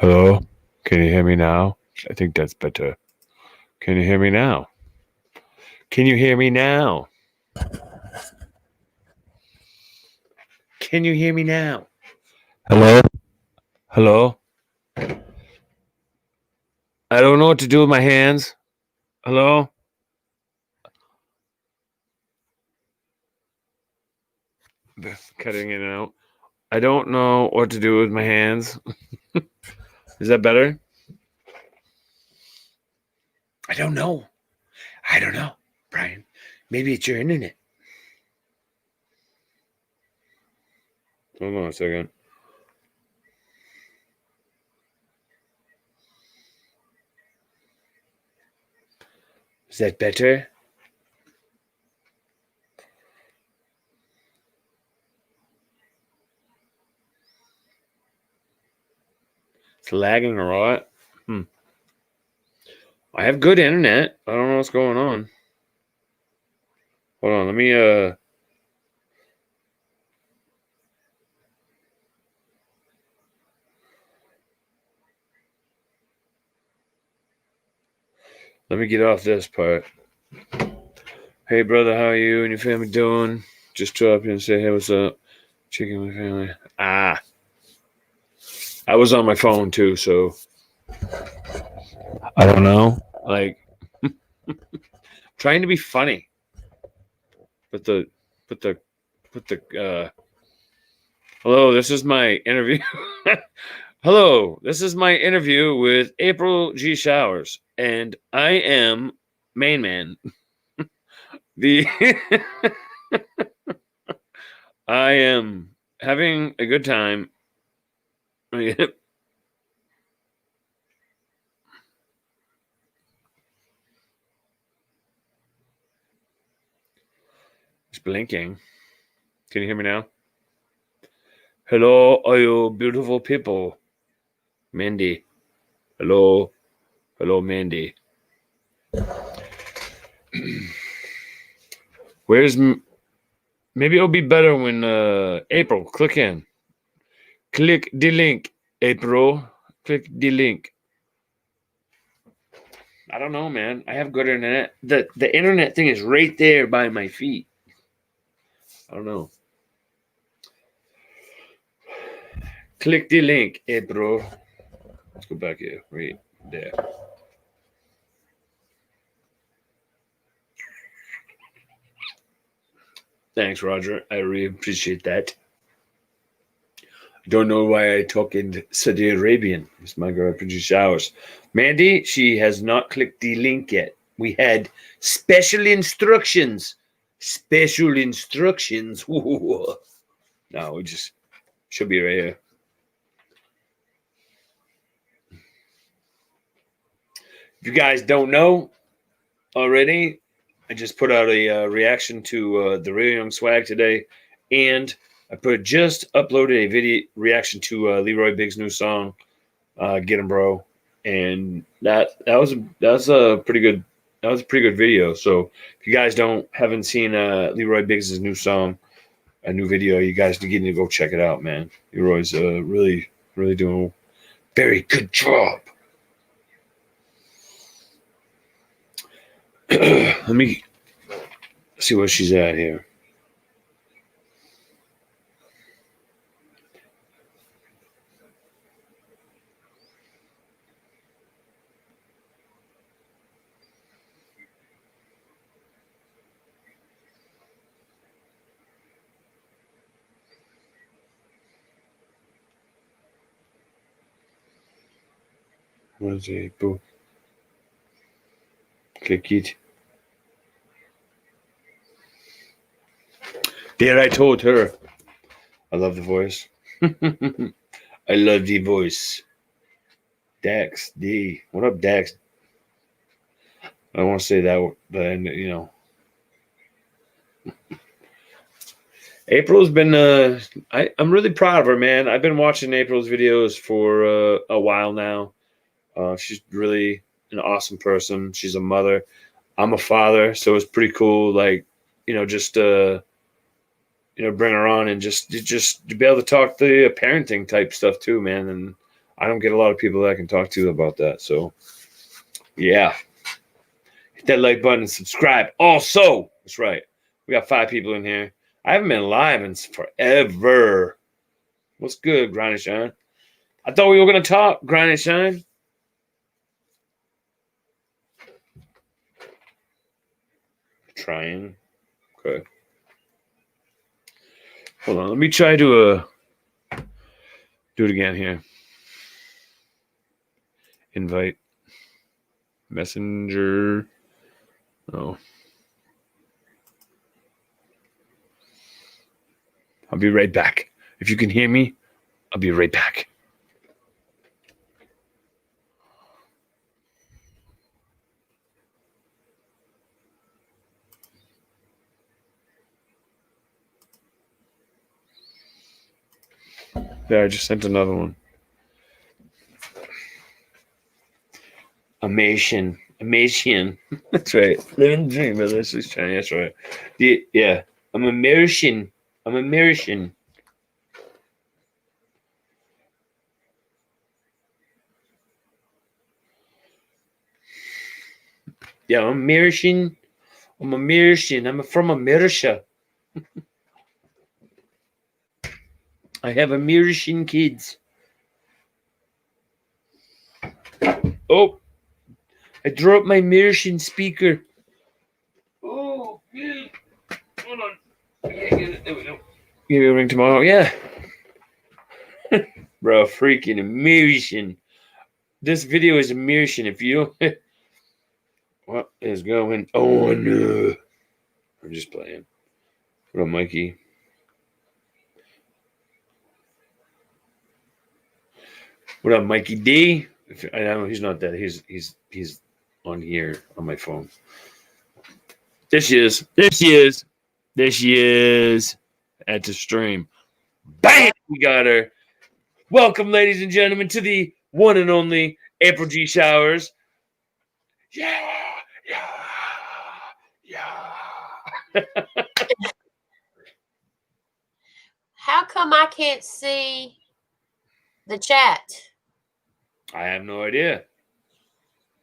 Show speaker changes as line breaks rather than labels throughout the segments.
Hello? Can you hear me now? I think that's better. Can you hear me now? Can you hear me now? Can you hear me now? Hello? Hello? I don't know what to do with my hands. Hello? Cutting in and out. I don't know what to do with my hands. Is that better? I don't know. I don't know, Brian. Maybe it's your internet. Hold on a second. Is that better? It's lagging a lot. I have good internet. I don't know what's going on. Hold on, let me get off this part. Hey brother, how are you and your family doing? Just drop in and say, hey, what's up? Checking my family. I was on my phone too, so I don't know. Like trying to be funny. But the hello, this is my interview. Hello, this is my interview with April G. Showers, and I am Mainman. The I am having a good time. It's blinking. Can you hear me now? Hello, all you beautiful people. Mandy. Hello. Hello, Mandy. Maybe it'll be better when April, click in. Click the link, April. Click the link. I don't know, man. I have good internet. The internet thing is right there by my feet. I don't know. Click the link, April. Let's go back here. Right there. Thanks, Roger. I really appreciate that. Don't know why I talk in Saudi Arabian. It's my girl produce showers. Mandy, she has not clicked the link yet. We had special instructions. Special instructions. Ooh. No, we just should be right here. If you guys don't know already, I just put out a reaction to the Real Young Swag today, and I just uploaded a video reaction to Leroy Big's new song, "Get 'Em Bro," and that was a pretty good video. So if you guys haven't seen Leroy Biggs' new song, a new video, you guys need to go check it out, man. Leroy's really doing a very good job. Let me see where she's at here. What is it? Boom. Click it. There, I told her. I love the voice. I love the voice. Dax D. What up, Dax? I want to say that, but you know. April's been I'm really proud of her, man. I've been watching April's videos for a while now. She's really an awesome person. She's a mother. I'm a father, so it's pretty cool. Like, just bring her on and just to be able to talk the parenting type stuff too, man. And I don't get a lot of people that I can talk to about that. So, yeah. Hit that like button and subscribe. Also, that's right. We got 5 people in here. I haven't been live in forever. What's good, Grind and Shine? I thought we were going to talk, Grind and Shine. Trying. Okay. Hold on. Let me try to do it again here. Invite. Messenger. Oh. I'll be right back. If you can hear me, I'll be right back. There, I just sent another one. Amation. That's right. Living the dream, brother. This is Chinese. That's right. Yeah. I'm American. Yeah, I'm American. I'm from America. I have American kids. Oh, I dropped my American speaker. Oh, yeah. Hold on. Yeah, get it. There we go. Give you a ring tomorrow. Yeah. Bro, freaking American. This video is American. If you don't. What is going on? I'm just playing. What up, Mikey? What up, Mikey D? I know he's not that. He's on here on my phone. There she is. At the stream. Bam! We got her. Welcome, ladies and gentlemen, to the one and only April G. Showers. Yeah.
How come I can't see the chat?
I have no idea.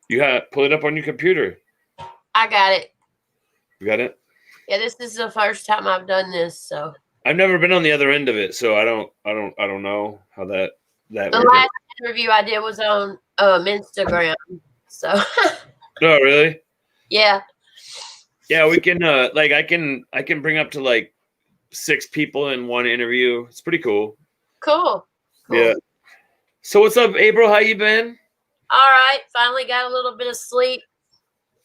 You gotta pull it up on your computer.
I got it.
You got it?
Yeah, this is the first time I've done this, so
I've never been on the other end of it, so I don't know how that
the
works.
last interview I did was on Instagram. So
Oh, really?
Yeah.
Yeah, we can I can bring up to like 6 people in one interview. It's pretty cool.
Cool.
Yeah. So what's up, April? How you been?
All right. Finally got a little bit of sleep.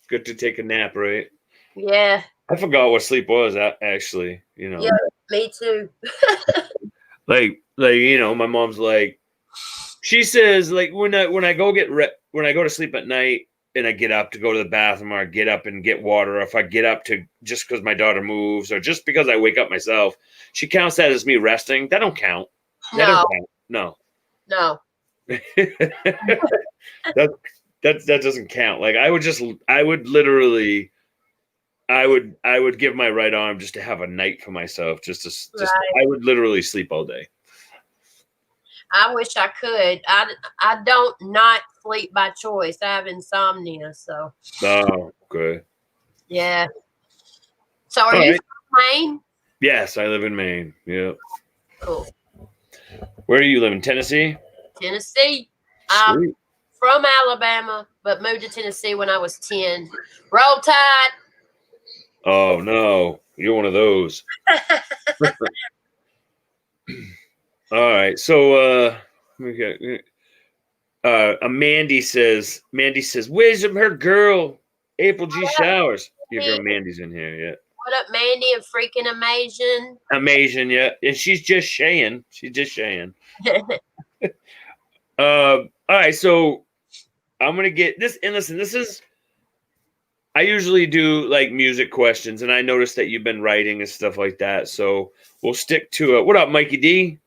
Good to take a nap, right?
Yeah.
I forgot what sleep was actually, you know.
Yeah, me too.
like my mom's like, she says like when I go to sleep at night and I get up to go to the bathroom or I get up and get water, or if I get up to just because my daughter moves or just because I wake up myself, she counts that as me resting. That don't count. That don't count. No. that doesn't count. Like I would give my right arm just to have a night for myself. I would literally sleep all day.
I wish I could. I don't not sleep by choice. I have insomnia, so.
Oh, good.
Yeah. So are you from Maine?
Yes, I live in Maine. Yeah.
Cool.
Where do you live? In Tennessee?
Tennessee. I'm from Alabama, but moved to Tennessee when I was 10. Roll Tide.
Oh no, you're one of those. All right, so Mandy says, where's her girl, April G. Showers? Your girl Mandy's in here, yeah.
What up, Mandy? And freaking amazing.
Amazing, yeah. And she's just Shayin'. All right, so I'm gonna get this. And listen, I usually do like music questions, and I noticed that you've been writing and stuff like that. So we'll stick to it. What up, Mikey D?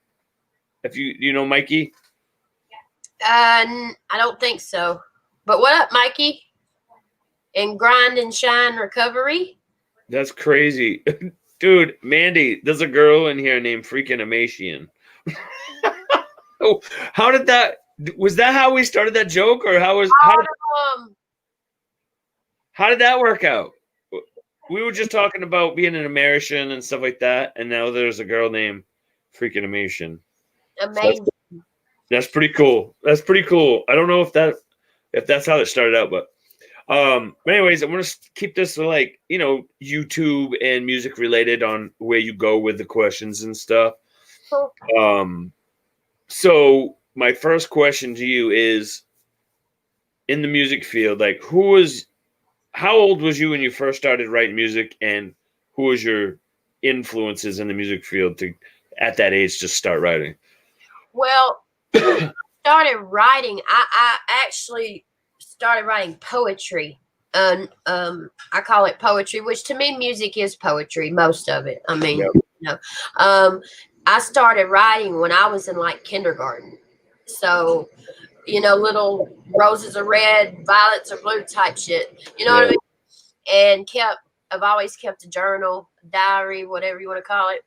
If you know Mikey?
I don't think so. But what up, Mikey? And Grind and Shine Recovery?
That's crazy. Dude, Mandy, there's a girl in here named freaking Amacian. Oh, how did that Was that how we started that joke, or
Um,
how did that work out? We were just talking about being an American and stuff like that, and now there's a girl named freaking Amation. So
amazing.
that's pretty cool. That's pretty cool. I don't know if that's how it started out, but anyways, I want to keep this like, YouTube and music related on where you go with the questions and stuff.
Cool.
So my first question to you is, in the music field, like, how old was you when you first started writing music, and who was your influences in the music field to at that age to start writing?
Well, started writing. I actually started writing poetry. I call it poetry, which to me, music is poetry. Most of it. I mean,
Yep.
I started writing when I was in like kindergarten. So, little roses are red, violets are blue type shit. You know what I mean? And I've always kept a journal, diary, whatever you want to call it.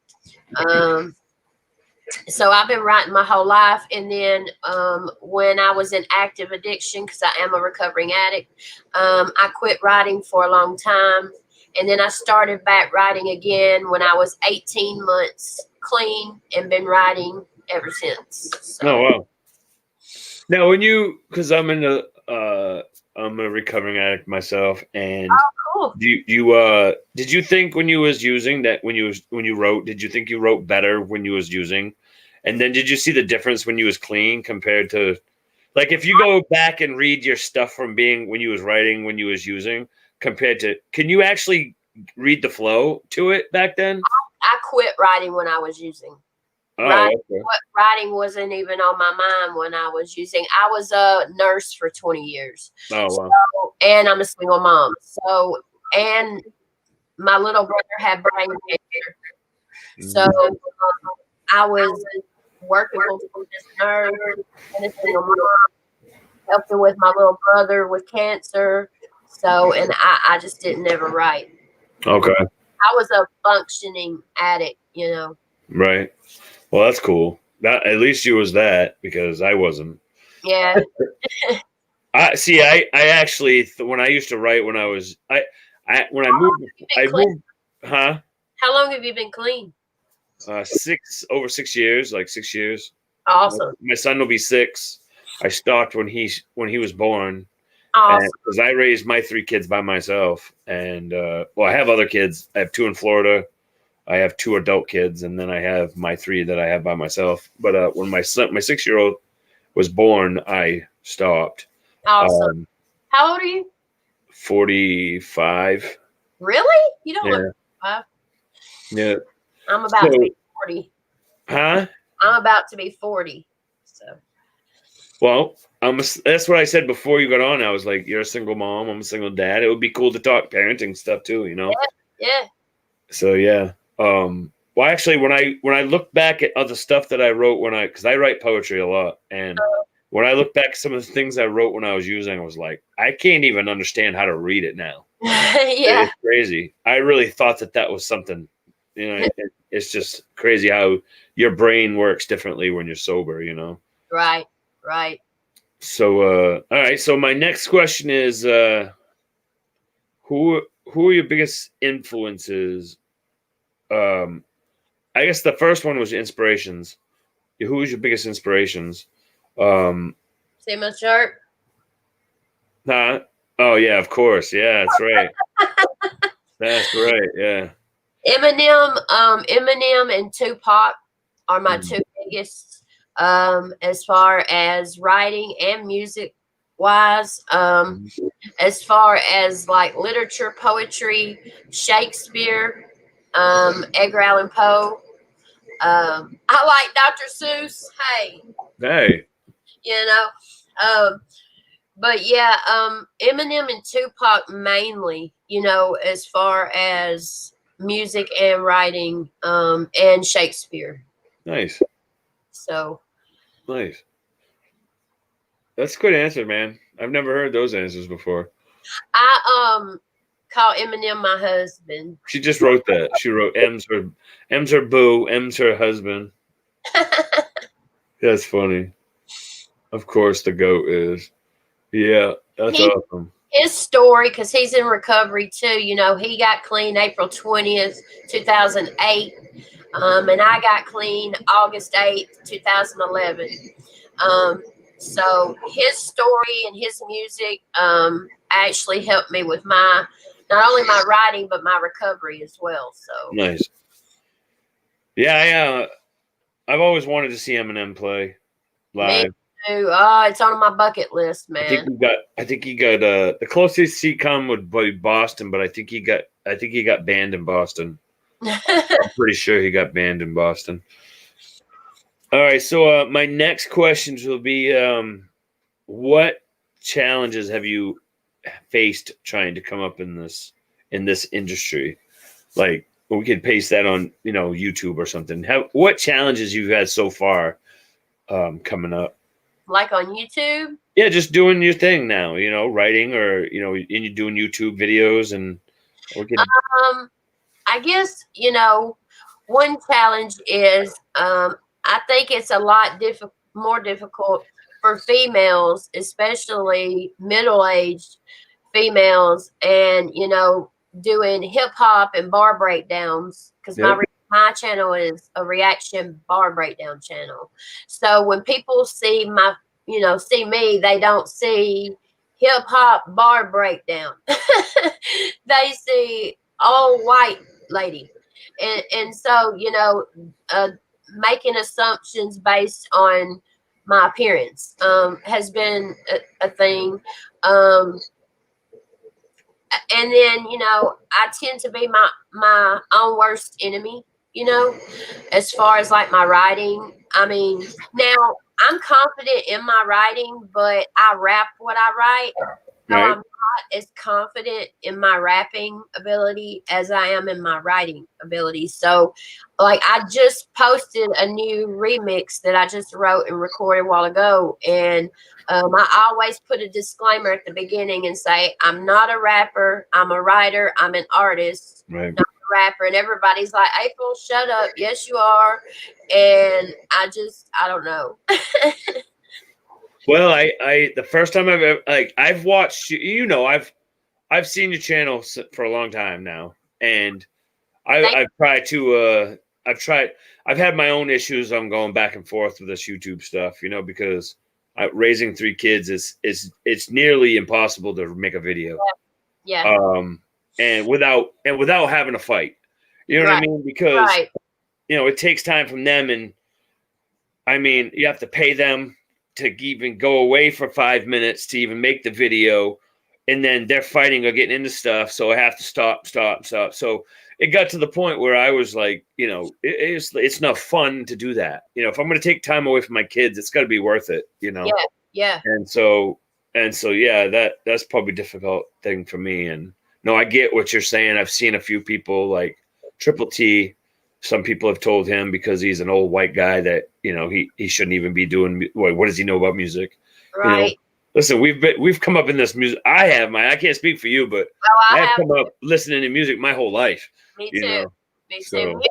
So I've been writing my whole life. And then when I was in active addiction, because I am a recovering addict, I quit writing for a long time. And then I started back writing again when I was 18 months clean, and been writing ever since. So.
Oh wow. Now, because I'm a recovering addict myself, and
Cool.
did you think when you was using that, when you wrote, did you think you wrote better when you was using, and then did you see the difference when you was clean compared to, like, if you go back and read your stuff from being when you was writing, when you was using, compared to, can you actually read the flow to it back then?
I quit writing when I was using.
Oh, okay.
Writing wasn't even on my mind when I was using. I was a nurse for 20 years.
Oh wow.
So, and I'm a single mom. So, and my little brother had brain cancer. So I was working full time as a nurse and a single mom, helping with my little brother with cancer. So, and I just didn't ever write.
Okay.
I was a functioning addict.
Right. Well, that's cool. That, at least you was that, because I wasn't.
Yeah.
I see. I actually, when I used to write, when I was when I moved, huh?
How long have you been clean?
Over 6 years, like 6 years.
Awesome.
My son will be 6. I stopped when he was born,
Awesome.
because I raised my 3 kids by myself, and I have other kids. I have 2 in Florida. I have 2 adult kids, and then I have my 3 that I have by myself. But when my 6-year-old was born, I stopped.
Awesome. How old are you?
45.
Really? You don't
Yeah.
look 45.
Yeah.
I'm about to be 40.
Huh?
I'm about to be 40. So.
Well, that's what I said before you got on. I was like, you're a single mom. I'm a single dad. It would be cool to talk parenting stuff too,
Yeah.
So yeah. Well, actually, when I look back at other stuff that I wrote because I write poetry a lot, and when I look back at some of the things I wrote when I was using, I was like, I can't even understand how to read it now.
Yeah.
It's crazy. I really thought that was something. It's just crazy how your brain works differently when you're sober.
Right.
So, all right. So my next question is, who are your biggest influences? I guess the first one was inspirations. Who was your biggest inspirations?
See my shirt?
Huh? Oh yeah, of course. Yeah, that's right. That's right. Yeah.
Eminem and Tupac are my 2 biggest, as far as writing and music wise. As far as like literature, poetry, Shakespeare, Edgar Allan Poe. I like Dr. Seuss.
Hey.
But yeah, Eminem and Tupac mainly, as far as music and writing, and Shakespeare.
Nice.
So.
Nice. That's a good answer, man. I've never heard those answers before.
I call Eminem my husband.
She just wrote that. She wrote M's her boo, M's her husband. That's funny. Of course, the goat is. Yeah, that's
He
awesome.
his story, because he's in recovery too. You know, he got clean April 20th, 2008, and I got clean August 8th, 2011. Um, so his story and his music actually helped me with my not only my writing but my recovery as well. So
Nice. Yeah, yeah. I've always wanted to see Eminem play
me
live.
too. Oh, it's on my bucket list,
I think
man.
he got. I think he got. The closest he come would be Boston, but I think he got. I think he got banned in Boston. I'm pretty sure he got banned in Boston. All right. So my next questions will be: what challenges have you faced trying to come up in this industry? Like we could paste that on YouTube or something. What challenges you've had so far coming up?
Like on YouTube.
Yeah, just doing your thing now. Writing or and you doing YouTube videos and we could.
Um, I guess one challenge is I think it's a lot more difficult for females, especially middle-aged females, and doing hip hop and bar breakdowns because
Yep.
my channel is a reaction bar breakdown channel. So when people see me, they don't see hip hop bar breakdown. They see all white lady, and so uh, making assumptions based on my appearance has been a thing. Um, and then I tend to be my own worst enemy. As far as like my writing. I mean, now I'm confident in my writing, but I rap what I write. So
Right.
I'm not as confident in my rapping ability as I am in my writing ability. So, like, I just posted a new remix that I just wrote and recorded a while ago. And I always put a disclaimer at the beginning and say, I'm not a rapper, I'm a writer, I'm an artist,
Right.
not a rapper. And everybody's like, April, shut up. Yes, you are. And I don't know.
Well, I the first time I've ever I've watched I've seen your channel for a long time now, and
Thank
I've tried to I've had my own issues on going back and forth with this YouTube stuff, because raising three kids it's nearly impossible to make a video,
Yeah,
um, and without having a fight, you know what I
right,
mean? Because
right.
it takes time from them, and I mean you have to pay them to even go away for 5 minutes to even make the video, and then they're fighting or getting into stuff, so I have to stop. So it got to the point where I was like, it's not fun to do that. If I'm going to take time away from my kids, it's got to be worth it.
Yeah, yeah.
And so yeah, that's probably a difficult thing for me. And no, I get what you're saying. I've seen a few people like Triple T. Some people have told him because he's an old white guy that he shouldn't even be doing. What does he know about music? You know,
Right.
listen, we've come up in this music. I can't speak for you, but
Oh, I
I have
have.
come up listening to music my whole life.
Me
You
too.
know,
Me too.
so
Music.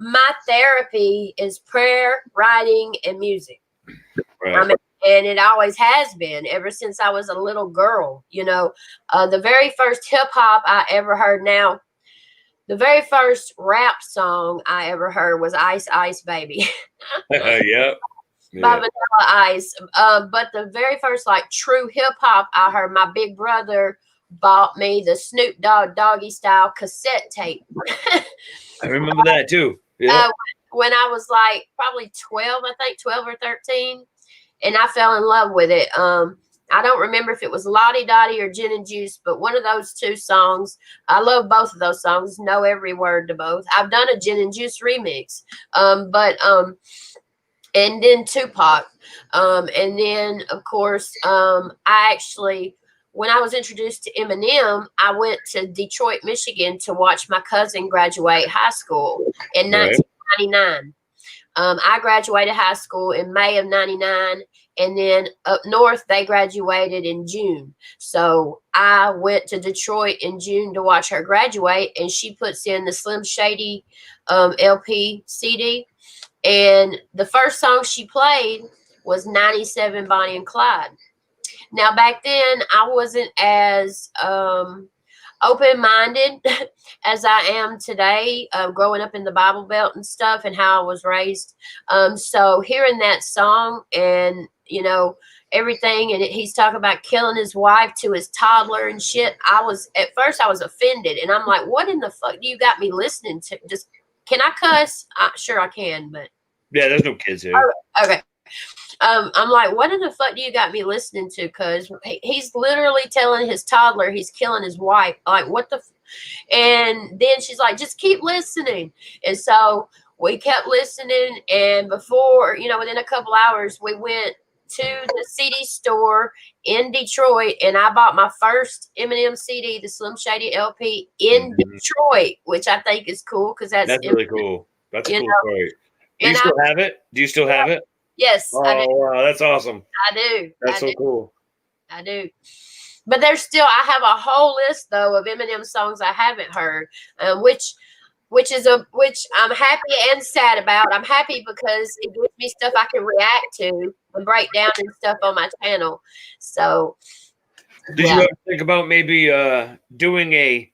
My therapy is prayer, writing, and music. I
right,
mean, and it always has been ever since I was a little girl. The very first hip hop I ever heard. Now, the very first rap song I ever heard was "Ice Ice Baby"
yeah,
by
yeah,
Vanilla Ice. But the very first like true hip hop I heard, my big brother bought me the Snoop Dogg Doggy Style cassette tape.
I remember that too. Yeah,
uh, when I was like probably 12, I think 12 or 13, and I fell in love with it. I don't remember if it was Lottie Dottie or Gin and Juice, but one of those two songs. I love both of those songs, know every word to both. I've done a Gin and Juice remix, and then Tupac. And then, of course, I actually, when I was introduced to Eminem, I went to Detroit, Michigan to watch my cousin graduate high school in
right.
1999. I graduated high school in May of 99, and then up north, they graduated in June. So I went to Detroit in June to watch her graduate, and she puts in the Slim Shady LP CD. And the first song she played was 97 Bonnie and Clyde. Now, back then, I wasn't as open-minded as I am today, growing up in the Bible Belt and stuff, and how I was raised. So hearing that song and, you know, everything, and he's talking about killing his wife to his toddler and shit, at first I was offended, and I'm like, what in the fuck do you got me listening to? Just, can I cuss? Sure I can, but.
Yeah, there's no kids here.
Okay. I'm like, what in the fuck do you got me listening to? Because he's literally telling his toddler he's killing his wife. Like, what the? And then she's like, just keep listening. And so we kept listening. And before, you know, within a couple hours, we went to the CD store in Detroit, and I bought my first Eminem CD, the Slim Shady LP, in Detroit, which I think is cool because that's
really cool. That's a cool story. Do you still have it? Do you still have it?
Yes,
oh,
I do.
Wow, that's awesome.
I do.
That's so cool.
I do. But I have a whole list though of Eminem songs I haven't heard, which I'm happy and sad about. I'm happy because it gives me stuff I can react to and break down and stuff on my channel. So,
did you ever think about maybe doing you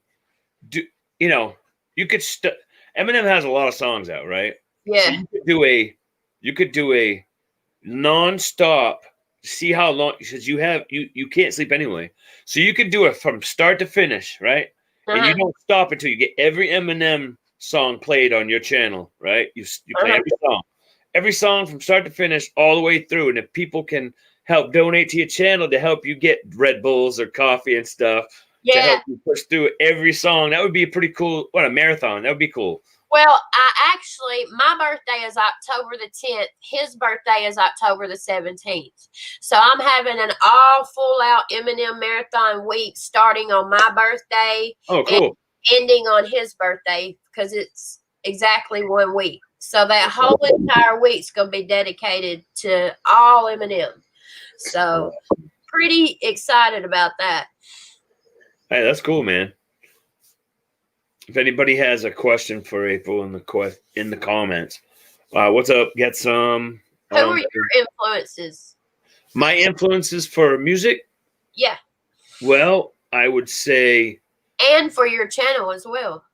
know, you could Eminem has a lot of songs out, right?
Yeah.
So you could do a non-stop, see how long, because you can't sleep anyway, so you could do it from start to finish, right? And you don't stop until you get every Eminem song played on your channel, right? You play every song from start to finish all the way through, and if people can help donate to your channel to help you get Red Bulls or coffee and stuff to help you push through every song, that would be a pretty cool, a marathon. That would be cool.
Well, my birthday is October the 10th. His birthday is October the 17th. So I'm having an all full out Eminem marathon week starting on my birthday.
Oh, cool.
And ending on his birthday because it's exactly 1 week. So that whole entire week's going to be dedicated to all Eminem. So pretty excited about that.
Hey, that's cool, man. If anybody has a question for April in the comments, what's up? Get some.
Who are your influences?
My influences for music?
Yeah.
Well, I would say.
And for your channel as well.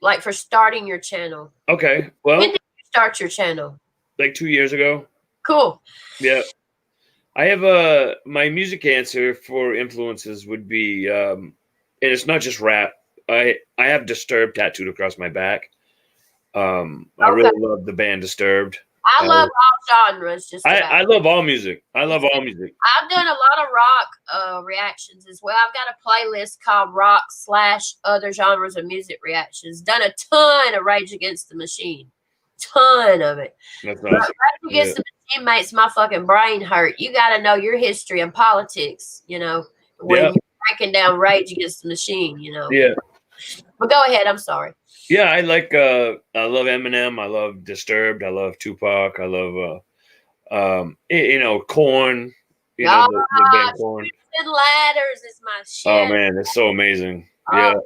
Like for starting your channel.
Okay. Well.
When did you start your channel?
Like 2 years ago.
Cool.
Yeah. I have my music answer for influences would be, and it's not just rap. I have Disturbed tattooed across my back. I really love the band Disturbed.
I love all genres.
I love all music. I love all music.
I've done a lot of rock reactions as well. I've got a playlist called Rock/Other Genres of Music Reactions. Done a ton of Rage Against the Machine. Ton of it.
That's awesome.
Rage Against the Machine makes my fucking brain hurt. You got to know your history and politics, you know, when you're breaking down Rage Against the Machine, you know.
Yeah.
But go ahead. I'm sorry.
Yeah, I love Eminem. I love Disturbed. I love Tupac. I love, Korn. The band Korn.
And Ladders is my shit.
Oh man, it's so amazing. Yeah.
God.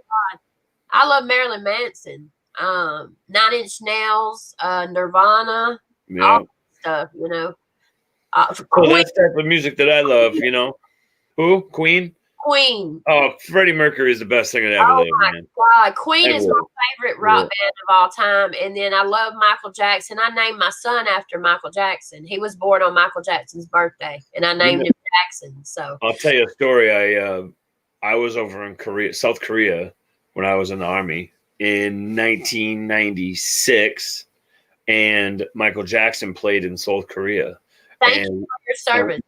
I love Marilyn Manson. 9 Inch Nails, Nirvana, all that stuff, you know.
So that's the type of music that I love, you know. Who? Queen?
Queen.
Oh, Freddie Mercury is the best singer to ever live, man.
God, Queen is my favorite rock band of all time. And then I love Michael Jackson. I named my son after Michael Jackson. He was born on Michael Jackson's birthday, and I named him Jackson. So
I'll tell you a story. I was over in South Korea, when I was in the Army in 1996, and Michael Jackson played in South Korea.
Thank you for your service.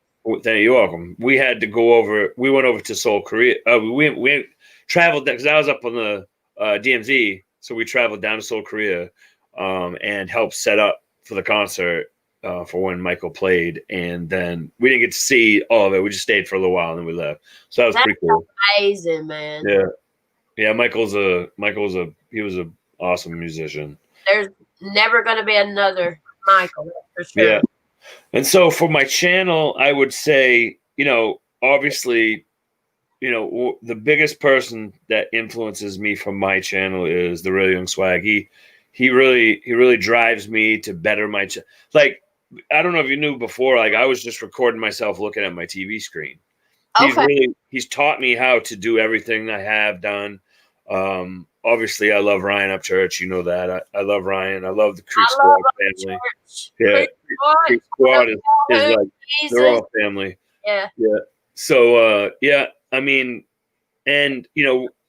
You're welcome. We had to go over. We went over to Seoul, Korea. We traveled because I was up on the DMZ, so we traveled down to Seoul, Korea, and helped set up for the concert for when Michael played. And then we didn't get to see all of it. We just stayed for a little while and then we left. So that was pretty cool.
Amazing, man.
Yeah. He was an awesome musician.
There's never going to be another Michael, for sure.
Yeah. And so for my channel, I would say, obviously, the biggest person that influences me from my channel is the Real Young Swag. He really drives me to better my like I don't know if you knew before, like I was just recording myself looking at my TV screen.
Okay.
He's taught me how to do everything I have done. Obviously I love Ryan Upchurch. You know that. I love Ryan. I love the Creek
I love
Squad family.
church.
Yeah.
Creek Squad.
Creek Squad is like, they're
Jesus.
all family.
Yeah.
Yeah. So, yeah, I mean, and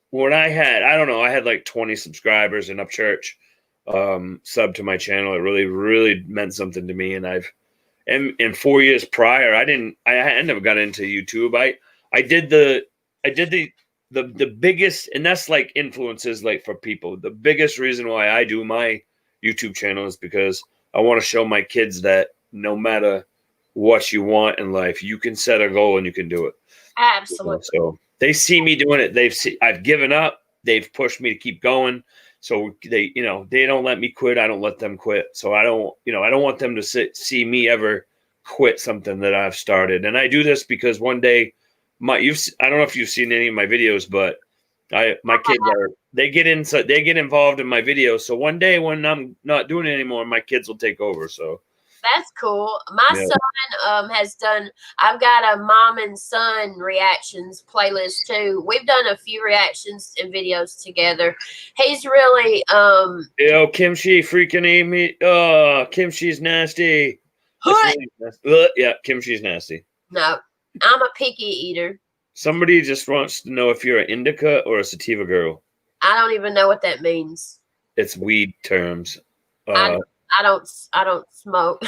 when I don't know, I had like 20 subscribers in Upchurch, sub to my channel. It really, really meant something to me. And and 4 years prior, I never got into YouTube. I did the biggest, and that's like influences like for people. The biggest reason why I do my YouTube channel is because I want to show my kids that no matter what you want in life, you can set a goal and you can do it.
Absolutely.
So they see me doing it. I've given up. They've pushed me to keep going. So they don't let me quit. I don't let them quit. So I don't want them to see me ever quit something that I've started. And I do this because one day I don't know if you've seen any of my videos, but my kids they get involved in my videos. So one day when I'm not doing it anymore, my kids will take over. So
that's cool. My son has done. I've got a mom and son reactions playlist too. We've done a few reactions and videos together. He's really
Kimchi freaking ate me. Oh, Kimchi's nasty. Really nasty. Yeah, Kimchi's nasty.
No, I'm a picky eater.
Somebody just wants to know if you're an indica or a sativa girl.
I don't even know what that means.
It's weed terms.
I don't smoke.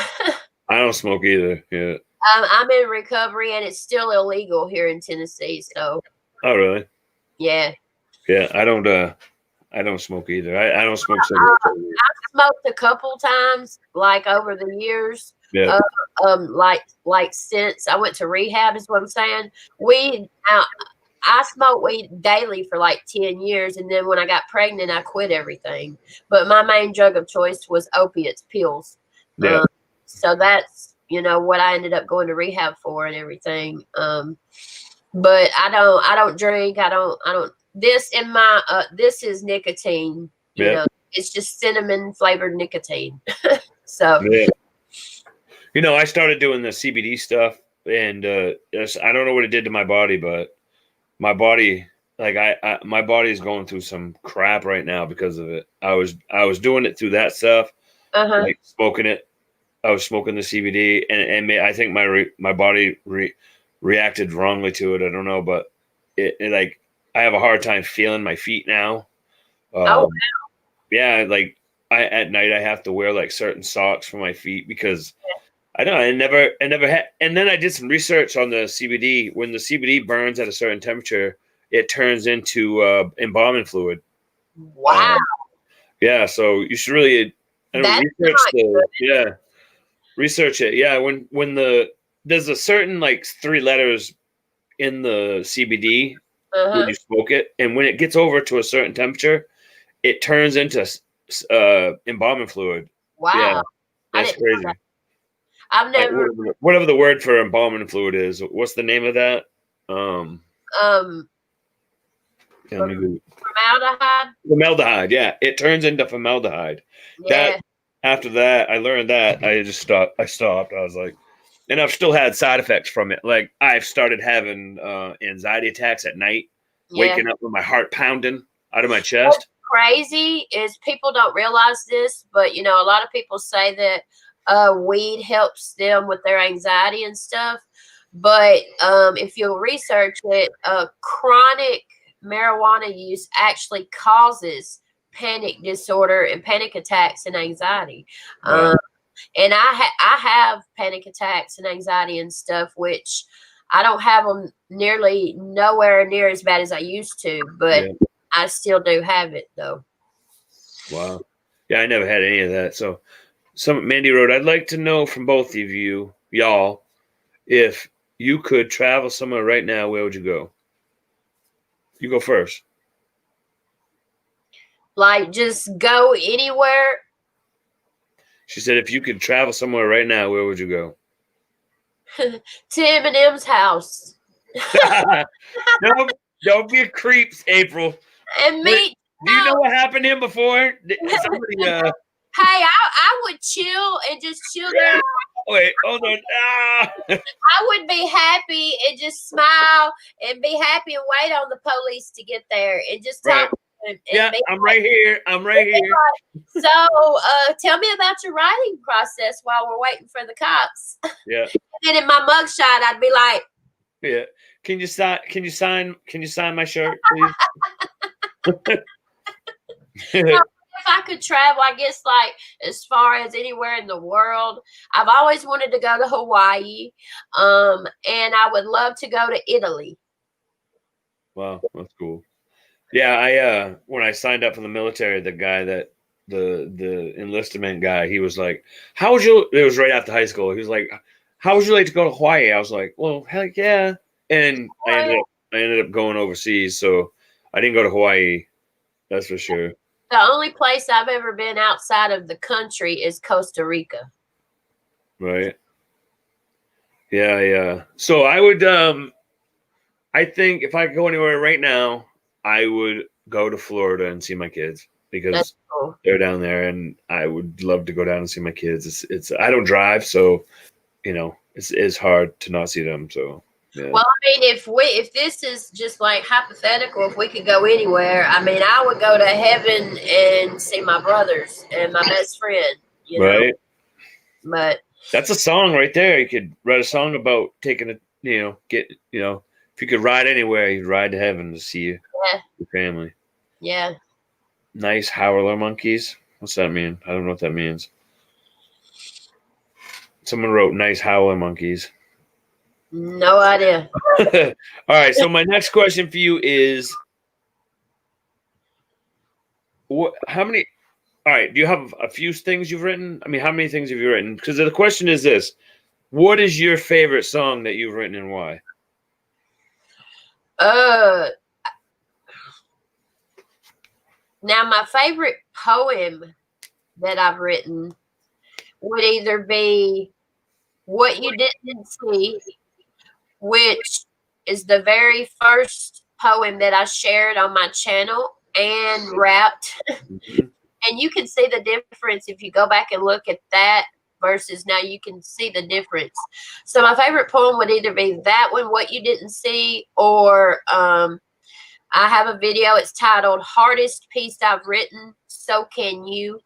I don't smoke either. Yeah.
I'm in recovery, and it's still illegal here in Tennessee. So.
Oh really?
Yeah.
Yeah, I don't smoke either. I don't smoke cigarettes.
I've smoked a couple times, like over the years.
Yeah.
Like since I went to rehab is what I'm saying. I smoked weed daily for like 10 years, and then when I got pregnant, I quit everything. But my main drug of choice was opiates, pills.
Yeah.
So that's what I ended up going to rehab for and everything. But I don't drink. I don't. This in my this is nicotine. It's just cinnamon flavored nicotine. So.
Yeah. I started doing the CBD stuff, and I don't know what it did to my body, but my body, like my body is going through some crap right now because of it. I was doing it through that stuff, like smoking it. I was smoking the CBD, and I think my body reacted wrongly to it. I don't know, but it like I have a hard time feeling my feet now.
Wow.
Yeah, like at night I have to wear like certain socks for my feet because I never had. And then I did some research on the CBD. When the CBD burns at a certain temperature, it turns into embalming fluid.
Wow.
Yeah, so you should really research it. Yeah, when there's a certain like 3 letters in the CBD when you smoke it, and when it gets over to a certain temperature, it turns into embalming fluid.
Wow.
Yeah, that's crazy.
I've never
whatever the word for embalming fluid is. What's the name of that?
Formaldehyde.
Formaldehyde. Yeah, it turns into formaldehyde.
Yeah.
After that, I learned that. I just stopped. I was like, and I've still had side effects from it. Like I've started having anxiety attacks at night, waking up with my heart pounding out of my chest.
What's crazy is people don't realize this, but a lot of people say that weed helps them with their anxiety and stuff. But if you'll research it, chronic marijuana use actually causes panic disorder and panic attacks and anxiety.
Wow.
And I have panic attacks and anxiety and stuff, which I don't have them nowhere near as bad as I used to, but I still do have it though.
Wow. Yeah, I never had any of that. So Mandy Road, I'd like to know from both of y'all, if you could travel somewhere right now, where would you go? You go first.
Like, just go anywhere?
She said, if you could travel somewhere right now, where would you go?
To Eminem's house.
Don't be a creep, April.
And me.
Do you know what happened to him before? Somebody,
hey, I would chill and just chill there.
Wait, hold on. Ah!
I would be happy and just smile and be happy and wait on the police to get there and just
Right.
talk to them and
Yeah,
be
I'm right here. I'm right here.
so tell me about your writing process while we're waiting for the cops.
Yeah.
And then in my mugshot, I'd be like,
Yeah. Can you sign my shirt, please?
if I could travel, I guess like as far as anywhere in the world, I've always wanted to go to Hawaii, and I would love to go to Italy.
Wow, that's cool. Yeah, I when I signed up for the military, the guy that the enlistment guy, he was like, "How would you?" It was right after high school. He was like, "How would you like to go to Hawaii?" I was like, "Well, heck yeah!" And I ended up going overseas, so I didn't go to Hawaii. That's for sure.
The only place I've ever been outside of the country is Costa Rica.
Right? Yeah, yeah. So I would I think if I could go anywhere right now, I would go to Florida and see my kids because
That's cool.
they're down there, and I would love to go down and see my kids. It's I don't drive, so it's hard to not see them. So yeah.
Well, I mean, if this is just like hypothetical, if we could go anywhere, I mean, I would go to heaven and see my brothers and my best friend.
Right.
But
That's a song right there. You could write a song about taking if you could ride anywhere, you'd ride to heaven to see your family.
Yeah.
Nice howler monkeys. What's that mean? I don't know what that means. Someone wrote nice howler monkeys.
No idea.
All right. So my next question for you is, how many? All right. Do you have a few things you've written? I mean, how many things have you written? Because the question is this: what is your favorite song that you've written and why?
Now my favorite poem that I've written would either be What You Didn't See, which is the very first poem that I shared on my channel and rapped.
Mm-hmm.
And you can see the difference if you go back and look at that versus now. You can see the difference. So my favorite poem would either be that one, What You Didn't See, or I have a video. It's titled Hardest Piece I've Written, So Can You,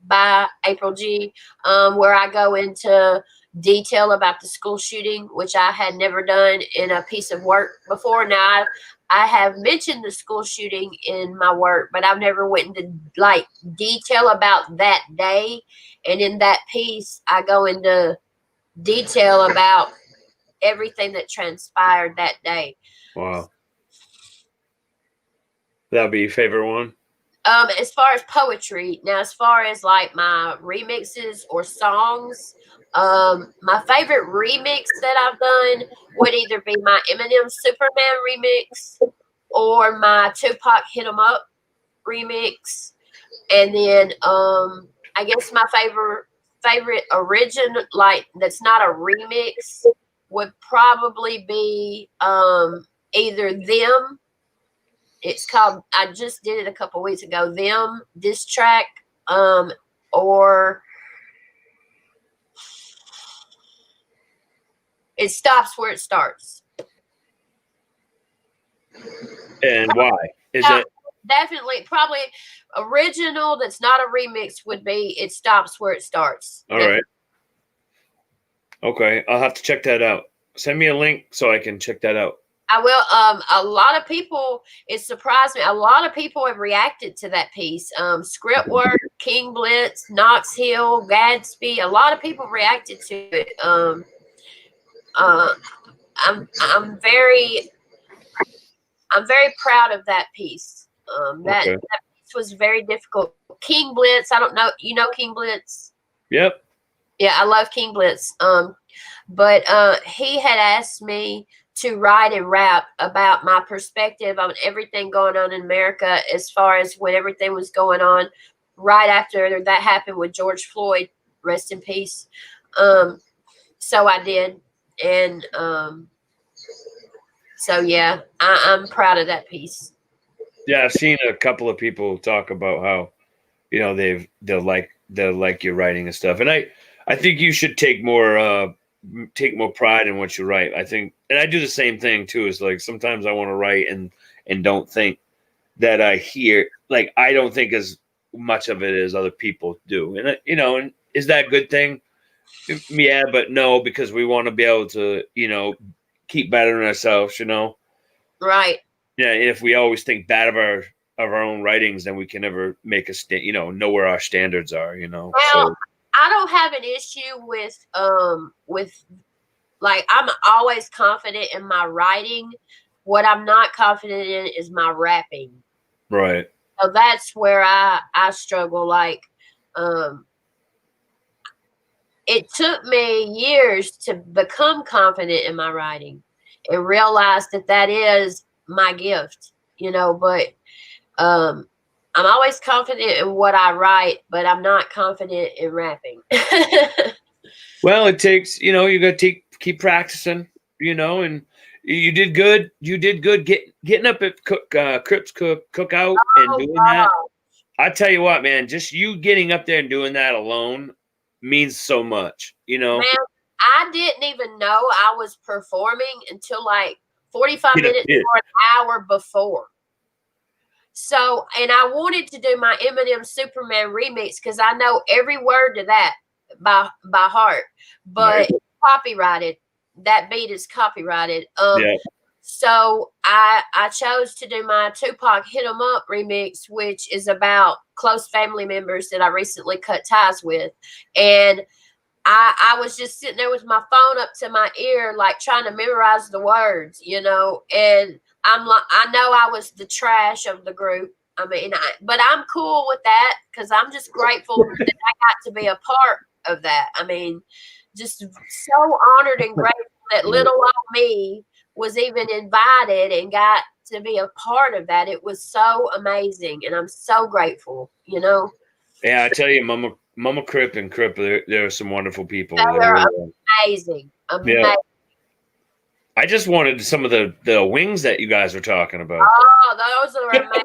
by April G, where I go into detail about the school shooting, which I had never done in a piece of work before. Now I have mentioned the school shooting in my work, but I've never went into like detail about that day. And in that piece, I go into detail about everything that transpired that day.
Wow. That would be your favorite one?
As far as poetry, now as far as like my remixes or songs, my favorite remix that I've done would either be my Eminem Superman remix or my Tupac Hit 'Em Up remix. And then I guess my favorite original, like that's not a remix, would probably be either Them. It's called, I just did it a couple weeks ago, Them diss track, or It Stops Where It Starts.
And why? Is it
definitely probably original that's not a remix would be It Stops Where It Starts.
all right? Okay, I'll have to check that out. Send me a link so I can check that out.
I will. A lot of people, it surprised me. A lot of people have reacted to that piece. Scriptwork, King Blitz, Knox Hill, Gadsby. A lot of people reacted to it. I'm very proud of that piece. That piece was very difficult. King Blitz. I don't know. You know King Blitz?
Yep.
Yeah, I love King Blitz. But he had asked me to write and rap about my perspective on everything going on in America as far as when everything was going on right after that happened with George Floyd, rest in peace. So I did. And so, yeah, I'm proud of that piece.
Yeah, I've seen a couple of people talk about how, they'll like your writing and stuff. And I I think you should take more pride in what you write. I think, and I do the same thing too. Is like sometimes I want to write and don't think that I hear, like I don't think as much of it as other people do, and and is that a good thing? Yeah, but no, because we want to be able to keep bettering ourselves.
Right.
Yeah, if we always think bad of our own writings, then we can never make know where our standards are.
Well,
So
I don't have an issue with like I'm always confident in my writing. What I'm not confident in is my rapping.
right.
So that's where I struggle. Like, it took me years to become confident in my writing and realize that is my gift. But I'm always confident in what I write, but I'm not confident in rapping.
Well, it takes, you got to keep practicing, and you did good. You did good getting up at Crips cookout and
Oh,
doing that.
wow.
I tell you what, man, just you getting up there and doing that alone means so much,
Man, I didn't even know I was performing until like 45
Get up
minutes
there.
or an hour before. So, and I wanted to do my Eminem Superman remix because I know every word to that by heart, but
Right.
copyrighted. That beat is copyrighted.
Yeah.
So I chose to do my Tupac Hit 'Em Up remix, which is about close family members that I recently cut ties with, and I was just sitting there with my phone up to my ear, like trying to memorize the words, and I'm like, I know I was the trash of the group. I mean, but I'm cool with that because I'm just grateful that I got to be a part of that. I mean, just so honored and grateful that little old me was even invited and got to be a part of that. It was so amazing, and I'm so grateful.
Yeah, I tell you, Mama Crip and Crip, there are some wonderful people.
They
They
are
really are.
amazing,
Yeah.
amazing.
I just wanted some of the wings that you guys were talking about.
Oh, those are amazing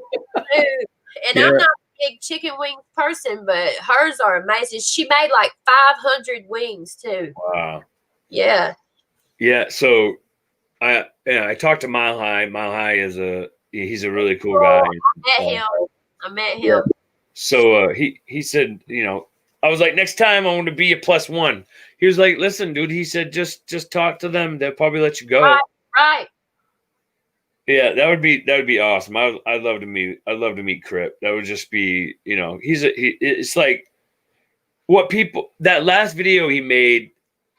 too. And
Yeah.
I'm not a big chicken wing person, but hers are amazing. She made like 500 wings too.
Wow.
Yeah.
Yeah. So I talked to Mile High. Mile High he's a really cool guy.
I met him.
Yeah. So he said, I was like, next time I want to be a +1. He was like, listen, dude. He said, just talk to them. They'll probably let you go.
Right.
Yeah, that would be awesome. I'd love to meet Crip. That would just be, it's like what people, that last video he made,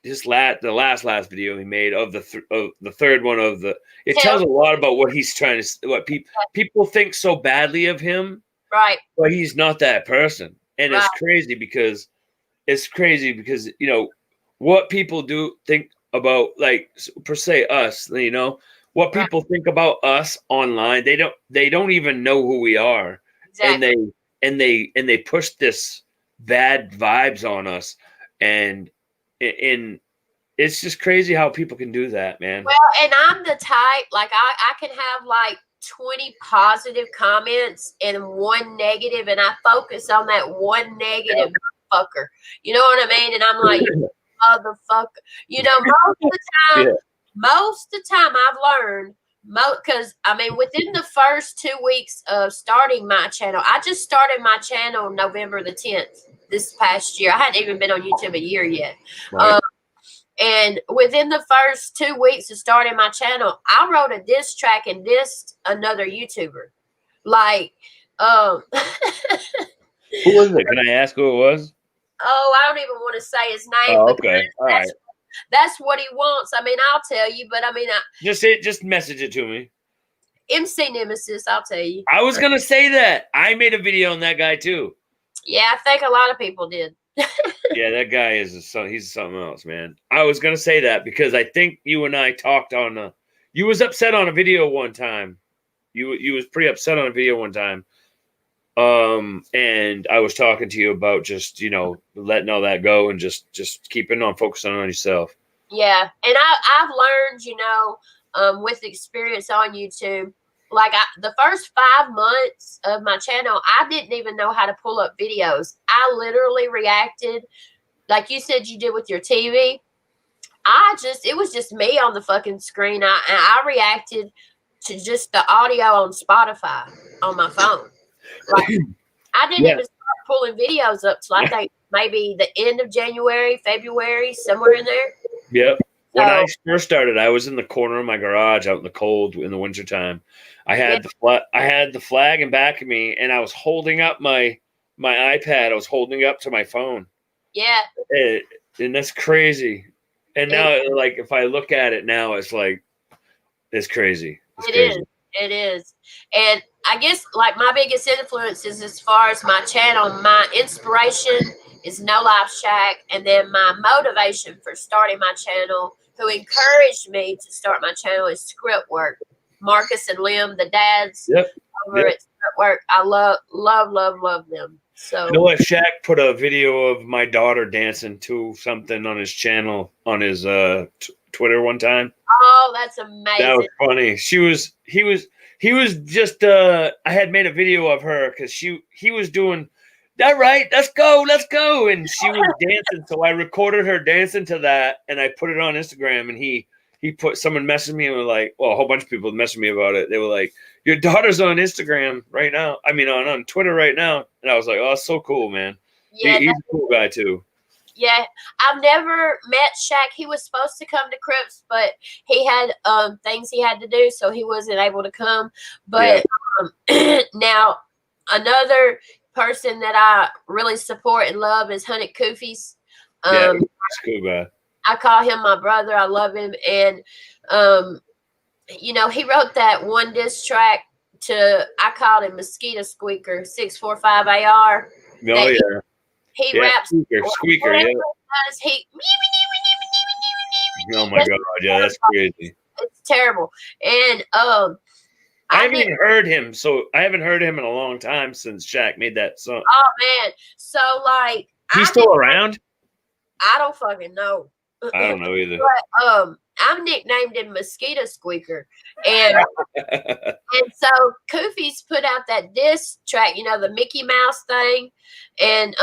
the last video he made of the third one it tells a lot about what he's trying to, what people think so badly of him,
Right.
but he's not that person. And
Right.
it's crazy because what people do think about, like, per se us, what people think about us online. They don't even know who we are.
Exactly.
And they push this bad vibes on us, and it's just crazy how people can do that, man.
Well, and I'm the type, like I can have like 20 positive comments and one negative, and I focus on that one negative fucker. You know what I mean? And I'm like, motherfucker. Most of the time I've learned, because I mean, within the first 2 weeks of starting my channel, I just started my channel November the 10th this past year. I hadn't even been on YouTube a year yet.
Right.
And within the first 2 weeks of starting my channel, I wrote a diss track and dissed another YouTuber. Like,
Who was it? Can I ask who it was?
Oh, I don't even want to say his name.
Oh, okay. All right.
That's what he wants. I mean, I'll tell you, but I mean,
just message it to me.
MC Nemesis, I'll tell you.
I was gonna say that. I made a video on that guy too.
Yeah, I think a lot of people did.
Yeah, that guy he's something else, man. I was gonna say that because I think you and I talked on you was upset on a video one time. You was pretty upset on a video one time. And I was talking to you about just, letting all that go and just keeping on focusing on yourself.
Yeah. And I've learned, with experience on YouTube, like the first 5 months of my channel, I didn't even know how to pull up videos. I literally reacted like you said you did with your TV. It was just me on the fucking screen. I reacted to just the audio on Spotify on my phone. Like, I didn't
Yeah.
even start pulling videos up till I think maybe the end of January, February, somewhere in there.
Yep. When I
So,
first started, I was in the corner of my garage out in the cold in the wintertime. I
yeah,
had the flag in back of me, and I was holding up my iPad. I was holding up to my phone.
yeah,
And that's crazy. And
it,
now, like, if I look at it now, it's like it's crazy. It's
it is.
crazy.
It is. And I guess like my biggest influences as far as my channel, my inspiration is No Life Shack, and then my motivation for starting my channel, who encouraged me to start my channel, is Script Work. Marcus and Lim, the dads
Yep.
over at Script Work. I love them. So
No Life Shack put a video of my daughter dancing to something on his channel on his Twitter one time.
oh, that's
That
amazing.
was funny. He was just I had made a video of her because he was doing that right. Let's go, and she was dancing. So I recorded her dancing to that, and I put it on Instagram. And he put someone messaged me and was like, well, a whole bunch of people messaged me about it. They were like, your daughter's on Instagram right now. I mean, on Twitter right now. And I was like, oh, that's so cool, man.
Yeah,
He's a cool guy too.
yeah, I've never met Shaq. He was supposed to come to Crips, but he had things he had to do, so he wasn't able to come. But now another person that I really support and love is Hunted Koofies.
Yeah, he's a cool guy.
I call him my brother. I love him, and he wrote that one diss track to, I called him Mosquito Squeaker 645 AR.
Oh yeah.
He raps
Squeaker, yeah.
He
Oh my god, yeah, that's crazy.
It's terrible. And
I haven't even heard him, so I haven't heard him in a long time since Shaq made that song.
Oh man. So like
He's still around?
I don't fucking know.
I don't know either.
But I'm nicknamed him Mosquito Squeaker. And and so Koofies put out that diss track, the Mickey Mouse thing. And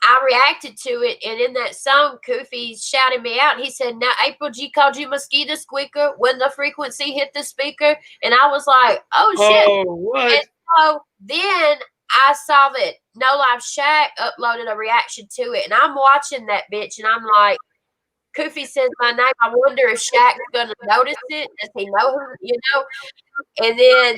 I reacted to it, and in that song, Koofy shouted me out. He said, "Now April G called you Mosquito Squeaker when the frequency hit the speaker," and I was like, "Oh shit!"
Oh, what?
And so then I saw that No Life Shack uploaded a reaction to it, and I'm watching that bitch, and I'm like, "Koofy says my name. I wonder if Shaq's gonna notice it. Does he know who?" And then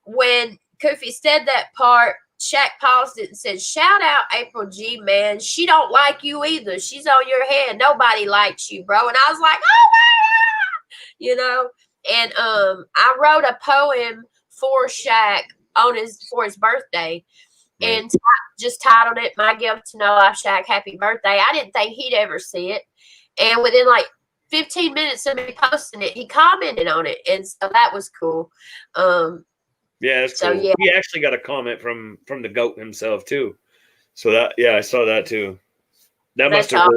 when Koofy said that part, Shaq paused it and said, "Shout out April G, man. She don't like you either. She's on your head. Nobody likes you, bro." And I was like, "Oh my God," And I wrote a poem for Shaq for his birthday, and just titled it "My Gift to No Life Shaq, Happy Birthday." I didn't think he'd ever see it, and within like 15 minutes of me posting it, he commented on it, and so that was cool.
Yeah, that's cool.
Yeah.
He actually got a comment from the GOAT himself too. So I saw that too. That must have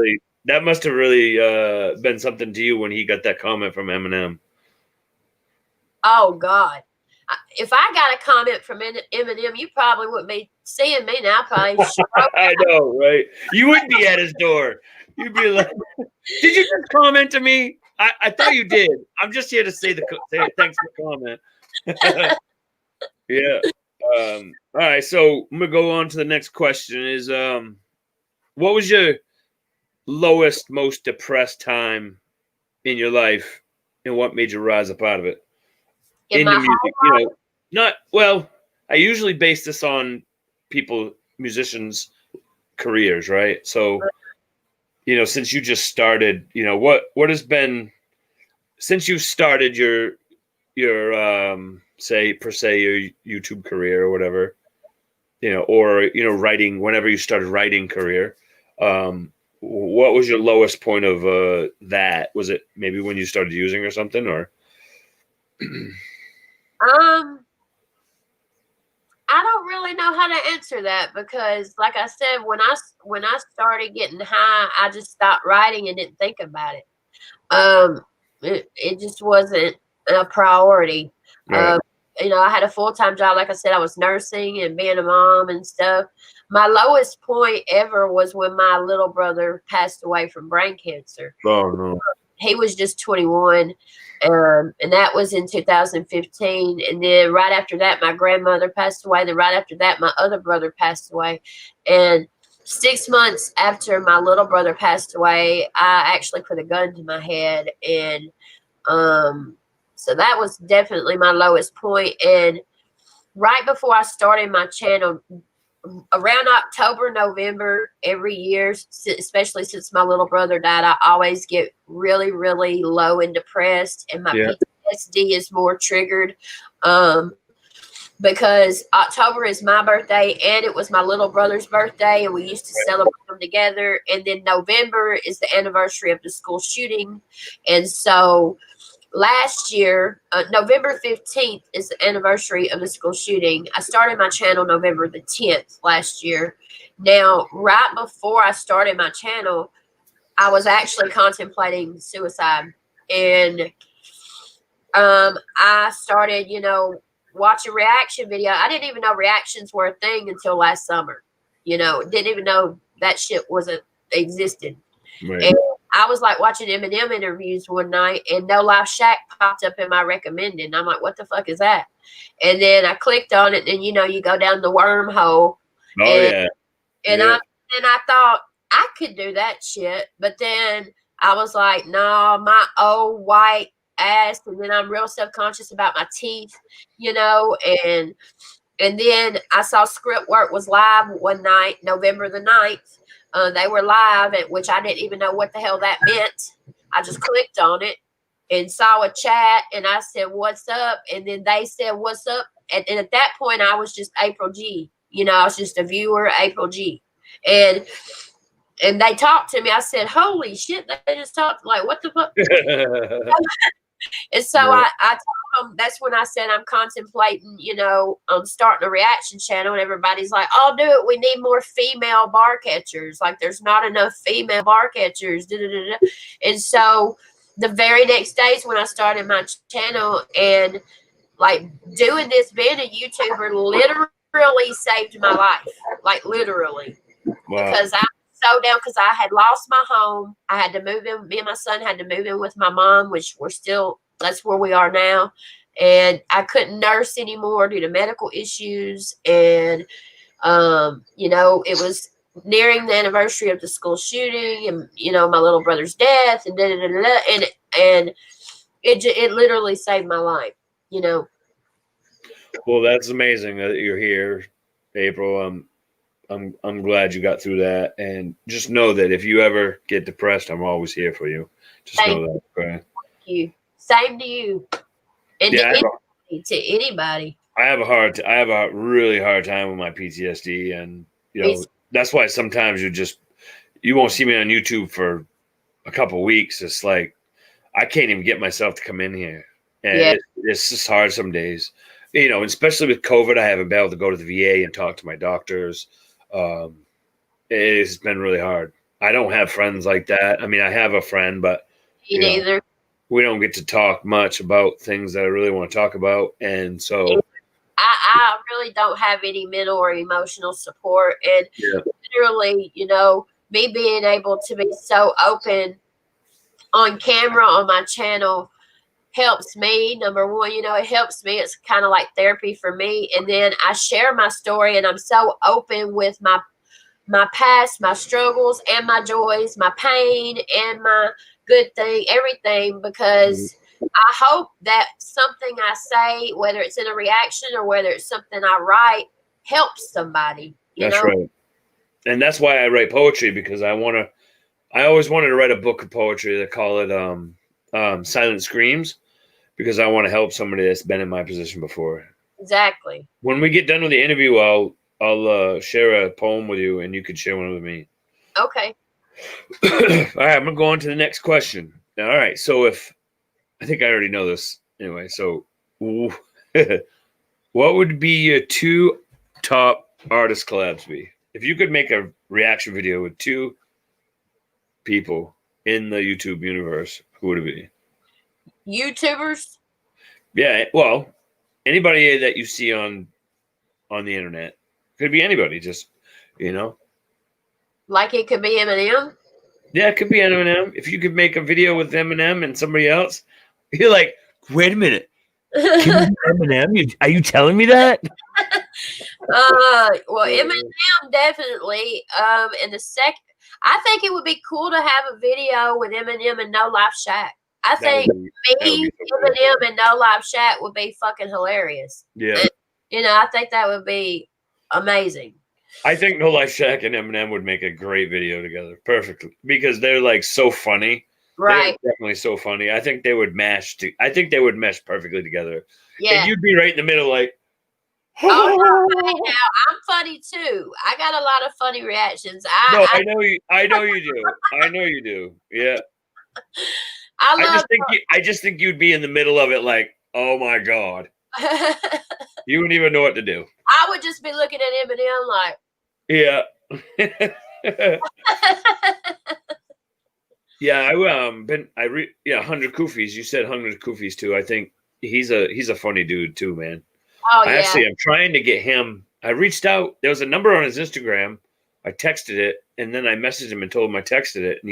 really been something to you when he got that comment from Eminem.
Oh God. If I got a comment from Eminem, you probably wouldn't be seeing me now. Probably.
I know, right? You wouldn't be at his door. You'd be like, "Did you just comment to me? I thought you did. I'm just here to say thanks for the comment." Yeah. All right. So I'm gonna go on to the next question. Is what was your lowest, most depressed time in your life, and what made you rise up out of it? In the music, not well. I usually base this on musicians' careers, right? So, since you just started, what has been since you started your say your YouTube career or whatever, or writing, whenever you started writing career, what was your lowest point of that? Was it maybe when you started using or something, or
I don't really know how to answer that, because like I said, when I started getting high, I just stopped writing and didn't think about it. It just wasn't a priority.
right.
I had a full-time job. Like I said, I was nursing and being a mom and stuff. My lowest point ever was when my little brother passed away from brain cancer.
Oh no.
He was just 21. And that was in 2015. And then right after that, my grandmother passed away. Then right after that, my other brother passed away. And 6 months after my little brother passed away, I actually put a gun to my head. And so that was definitely my lowest point. And right before I started my channel, around October, November every year, especially since my little brother died, I always get really, really low and depressed, and my PTSD is more triggered because October is my birthday and it was my little brother's birthday, and we used to celebrate them together. And then November is the anniversary of the school shooting. And so last year, November 15th is the anniversary of the school shooting. I started my channel November the 10th last year. Now, right before I started my channel, I was actually contemplating suicide. And I started, watching reaction video. I didn't even know reactions were a thing until last summer. Didn't even know that shit existed.
Right.
And I was like watching Eminem interviews one night, and No Life Shack popped up in my recommended. And I'm like, what the fuck is that? And then I clicked on it, and you go down the wormhole.
Oh
and I thought I could do that shit, but then I was like, no, my old white ass. And then I'm real self-conscious about my teeth, and then I saw Script Work was live one night, November the 9th. They were live, which I didn't even know what the hell that meant. I just clicked on it and saw a chat, and I said, what's up? And then they said, what's up? And at that point, I was just April G. I was just a viewer, April G. And they talked to me. I said, holy shit, they just talked. Like, what the fuck? And so I told them, that's when I said I'm contemplating, starting a reaction channel. And everybody's like, I'll do it. We need more female bar catchers. Like, there's not enough female bar catchers. And so the very next day is when I started my channel. And like doing this, being a YouTuber literally saved my life. Like, literally.
Wow.
Because I so down, because I had lost my home. I had to move in. Me and my son had to move in with my mom, which that's where we are now. And I couldn't nurse anymore due to medical issues. And, it was nearing the anniversary of the school shooting and, my little brother's death and and it literally saved my life,
Well, that's amazing that you're here, April. I'm glad you got through that, and just know that if you ever get depressed, I'm always here for you. Just know that. Okay?
Thank you. Same to you, and to anybody.
I have a really hard time with my PTSD, and that's why sometimes you won't see me on YouTube for a couple of weeks. It's like I can't even get myself to come in here, and it's just hard some days. Especially with COVID, I haven't been able to go to the VA and talk to my doctors. It's been really hard. I don't have friends like that. I mean, I have a friend, but
neither.
We don't get to talk much about things that I really want to talk about. And so
I really don't have any mental or emotional support. And literally, me being able to be so open on camera on my channel helps me. Number one, it helps me. It's kind of like therapy for me. And then I share my story, and I'm so open with my past, my struggles and my joys, my pain and my good thing, everything, because I hope that something I say, whether it's in a reaction or whether it's something I write, helps somebody.
That's right. And that's why I write poetry, because I always wanted to write a book of poetry. They call it Silent Screams, because I want to help somebody that's been in my position before.
Exactly.
When we get done with the interview, I'll share a poem with you, and you can share one with me.
Okay.
All right, I'm going to go on to the next question. All right, so I think I already know this anyway. So what would be your 2 top artist collabs be? If you could make a reaction video with 2 people in the YouTube universe, who would it be?
YouTubers?
Yeah, well, anybody that you see on the internet. Could be anybody, just
Like it could be Eminem.
Yeah, it could be Eminem. If you could make a video with Eminem and somebody else, you're like, wait a minute, can you be Eminem? Are you telling me that?
Well, Eminem definitely. And I think it would be cool to have a video with Eminem and No Life Shack. I think me, Eminem, and No Life Shack would be fucking hilarious.
Yeah.
And, I think that would be amazing.
I think No Life Shack and Eminem would make a great video together, perfectly, because they're like so funny.
Right.
They're definitely so funny. I think they would mesh. I think they would mesh perfectly together.
Yeah.
And you'd be right in the middle, like.
Oh no! Now I'm funny too. I got a lot of funny reactions.
I know you. I know you do. I know you do. Yeah. I just think you'd be in the middle of it, like, oh my god, you wouldn't even know what to do.
I would just be looking at Eminem like,
yeah. Yeah, 100 Koofies. You said 100 Koofies too. I think he's a funny dude too, man.
Oh yeah.
Actually, I'm trying to get him. I reached out. There was a number on his Instagram. I texted it, and then I messaged him and told him I texted it. And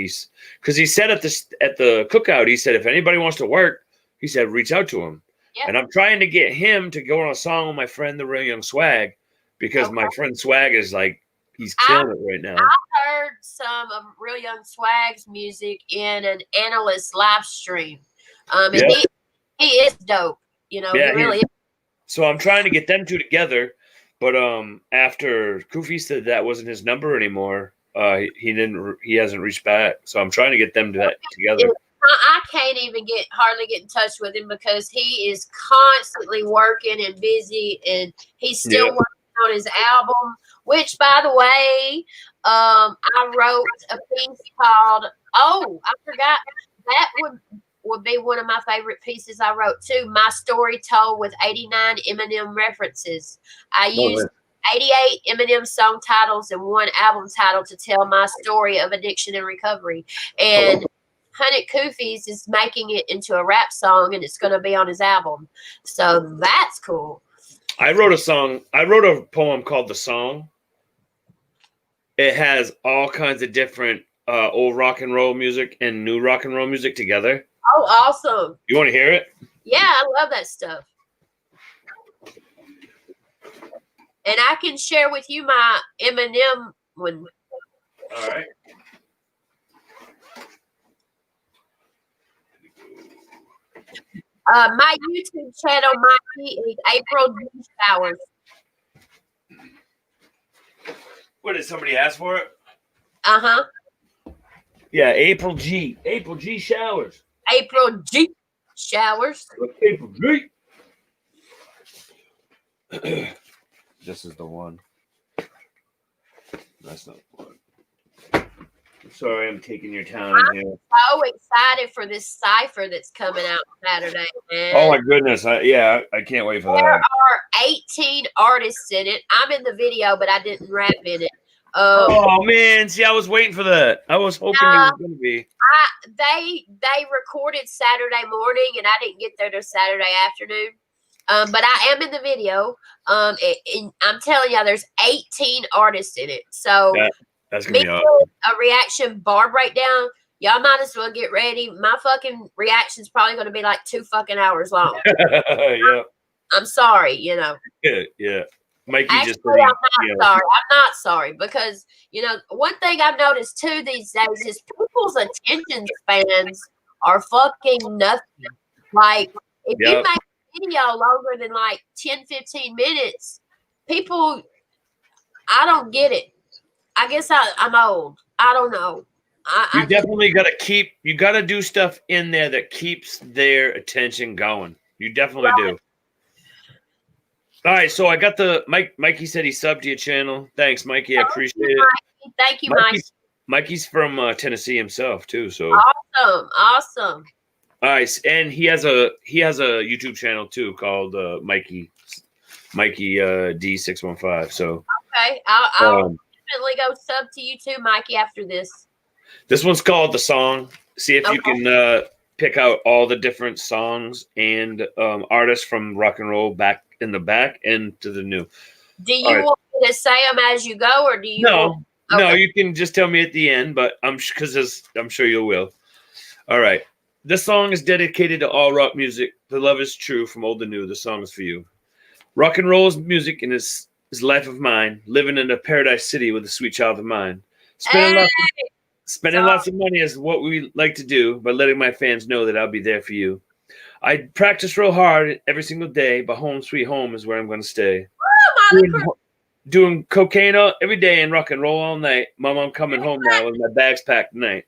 because he said at the cookout, he said if anybody wants to work, he said reach out to him. Yep. And I'm trying to get him to go on a song with my friend the Real Young Swag, because my friend Swag is like, he's killing it right now.
I heard some of Real Young Swag's music in an analyst live stream. And he is dope. He really is.
So I'm trying to get them two together, but after Koofy said that wasn't his number anymore, he hasn't reached back. So I'm trying to get them together.
I can't even hardly get in touch with him because he is constantly working and busy, and he's still working on his album. Which, by the way, I wrote a piece called I forgot that would be one of my favorite pieces I wrote too. My story told with 89 Eminem references. I used 88 Eminem song titles and one album title to tell my story of addiction and recovery. And 100 Koofies is making it into a rap song, and it's going to be on his album. So that's cool.
I wrote a poem called The Song. It has all kinds of different old rock and roll music and new rock and roll music together.
Oh, awesome.
You want to hear it?
Yeah, I love that stuff. And I can share with you my Eminem one.
All right.
My YouTube channel, Mikey, is April G. Showers.
What, did somebody ask for it?
Uh-huh.
Yeah, April G. April G. Showers.
April G. Showers.
April G. This is the one. That's not the one. Sorry, I'm taking your time here.
I'm so excited for this cipher that's coming out Saturday, man.
Oh my goodness. I can't wait for that.
There are 18 artists in it. I'm in the video, but I didn't rap in it.
Oh man, see, I was waiting for that. I was hoping it was gonna be.
They recorded Saturday morning, and I didn't get there till Saturday afternoon. But I am in the video. And I'm telling you, there's 18 artists in it. So
that's gonna be awesome.
A reaction bar breakdown. Y'all might as well get ready. My fucking reaction's probably going to be like 2 fucking hours long.
Yeah.
I'm sorry,
Yeah. Mikey
actually, I'm not sorry because, one thing I've noticed too these days is people's attention spans are fucking nothing. Like, if you make a video longer than like 10, 15 minutes, people, I don't get it. I guess I'm old. I don't know.
You definitely got to do stuff in there that keeps their attention going. You definitely do. All right, so I got Mikey said he subbed to your channel. Thanks, Mikey. I appreciate it.
Mikey. Thank you, Mikey.
Mikey's from Tennessee himself too. So
awesome.
All right, and he has a YouTube channel too called Mikey D615. So
okay, I'll definitely go sub to you too, Mikey. After this.
This one's called The Song. See if you can pick out all the different songs and artists from rock and roll back in the back and to the new.
Do
All
you
right.
want me to say them as you go, or do you want?
No, you can just tell me at the end, but I'm sure you will. All right. This song is dedicated to all rock music. The love is true from old to new. The song is for you. Rock and roll is music and is life of mine. Living in a paradise city with a sweet child of mine. Spending
Hey,
lots of money is what we like to do by letting my fans know that I'll be there for you. I practice real hard every single day, but home sweet home is where I'm going to stay. Doing cocaine every day and rock and roll all night. Mom, I'm coming home now with my bags packed tonight.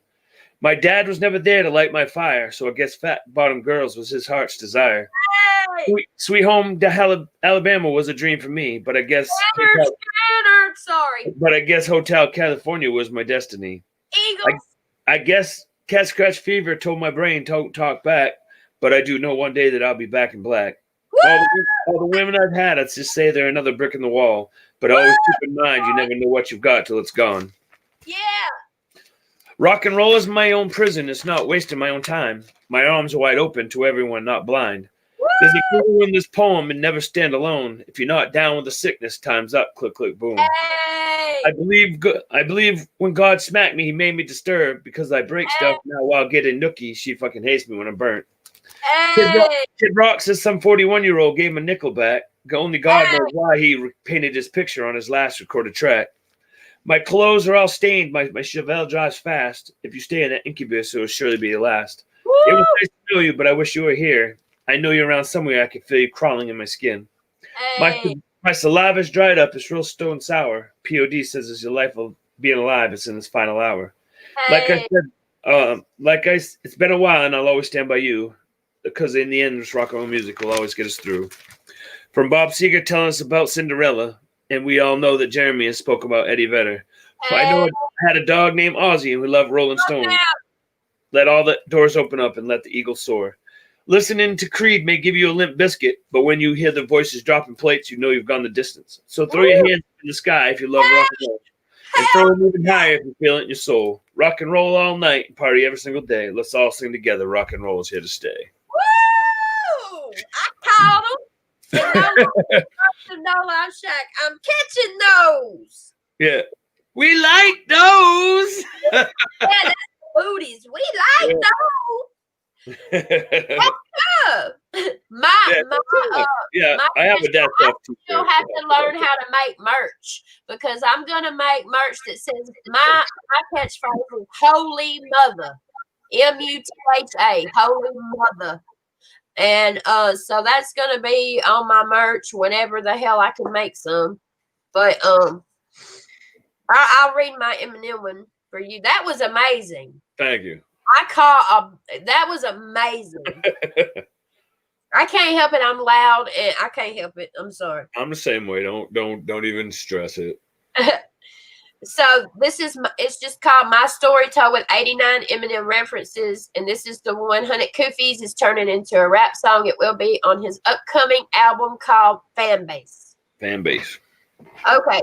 My dad was never there to light my fire, so I guess fat bottom girls was his heart's desire. Sweet home to Alabama was a dream for me, but I guess Hotel California was my destiny.
Eagles.
I guess cat scratch fever told my brain don't talk back, but I do know one day that I'll be back in black. All the women I've had, I'd just say they're another brick in the wall, but always keep in mind you never know what you've got till it's gone.
Yeah.
Rock and roll is my own prison. It's not wasting my own time. My arms are wide open to everyone not blind. There's a clue in this poem and never stand alone. If you're not down with the sickness, time's up. Click, click, boom.
Hey.
I believe when God smacked me, he made me disturbed because I break stuff. Now while getting nookie, she fucking hates me when I'm burnt. Kid Rock says some 41-year-old gave him a nickel back. Only God knows why he painted his picture on his last recorded track. My clothes are all stained. My Chevelle drives fast. If you stay in that incubus, it will surely be the last. Woo! It was nice to know you, but I wish you were here. I know you're around somewhere. I can feel you crawling in my skin.
Hey.
My saliva's dried up. It's real stone sour. POD says it's your life of being alive. It's in this final hour.
Hey.
Like I said, it's been a while, and I'll always stand by you. Because in the end, this rock and roll music will always get us through. From Bob Seger telling us about Cinderella, and we all know that Jeremy has spoke about Eddie Vedder. I know I had a dog named Ozzy who loved Rolling Stones. Let all the doors open up and let the eagle soar. Listening to Creed may give you a limp biscuit, but when you hear the voices dropping plates, you know you've gone the distance. So throw your hands in the sky if you love rock and roll. And throw them even higher if you feel it in your soul. Rock and roll all night and party every single day. Let's all sing together. Rock and roll is here to stay.
Woo! I called them. I'm catching those.
Yeah. We like those.
Yeah, that's booties. We like those.
I have a dad stuff too.
You'll have to learn how to make merch because I'm gonna make merch that says my catchphrase is Holy Mother, MUTHA, Holy Mother, and so that's gonna be on my merch whenever the hell I can make some. But I'll read my Eminem one for you. That was amazing.
Thank you.
That was amazing. I can't help it. I'm loud and I can't help it. I'm sorry.
I'm the same way. Don't even stress it.
So it's just called My Story Told with 89 Eminem references, and this is the 100 Koofies is turning into a rap song. It will be on his upcoming album called Fanbase.
Fanbase.
Okay.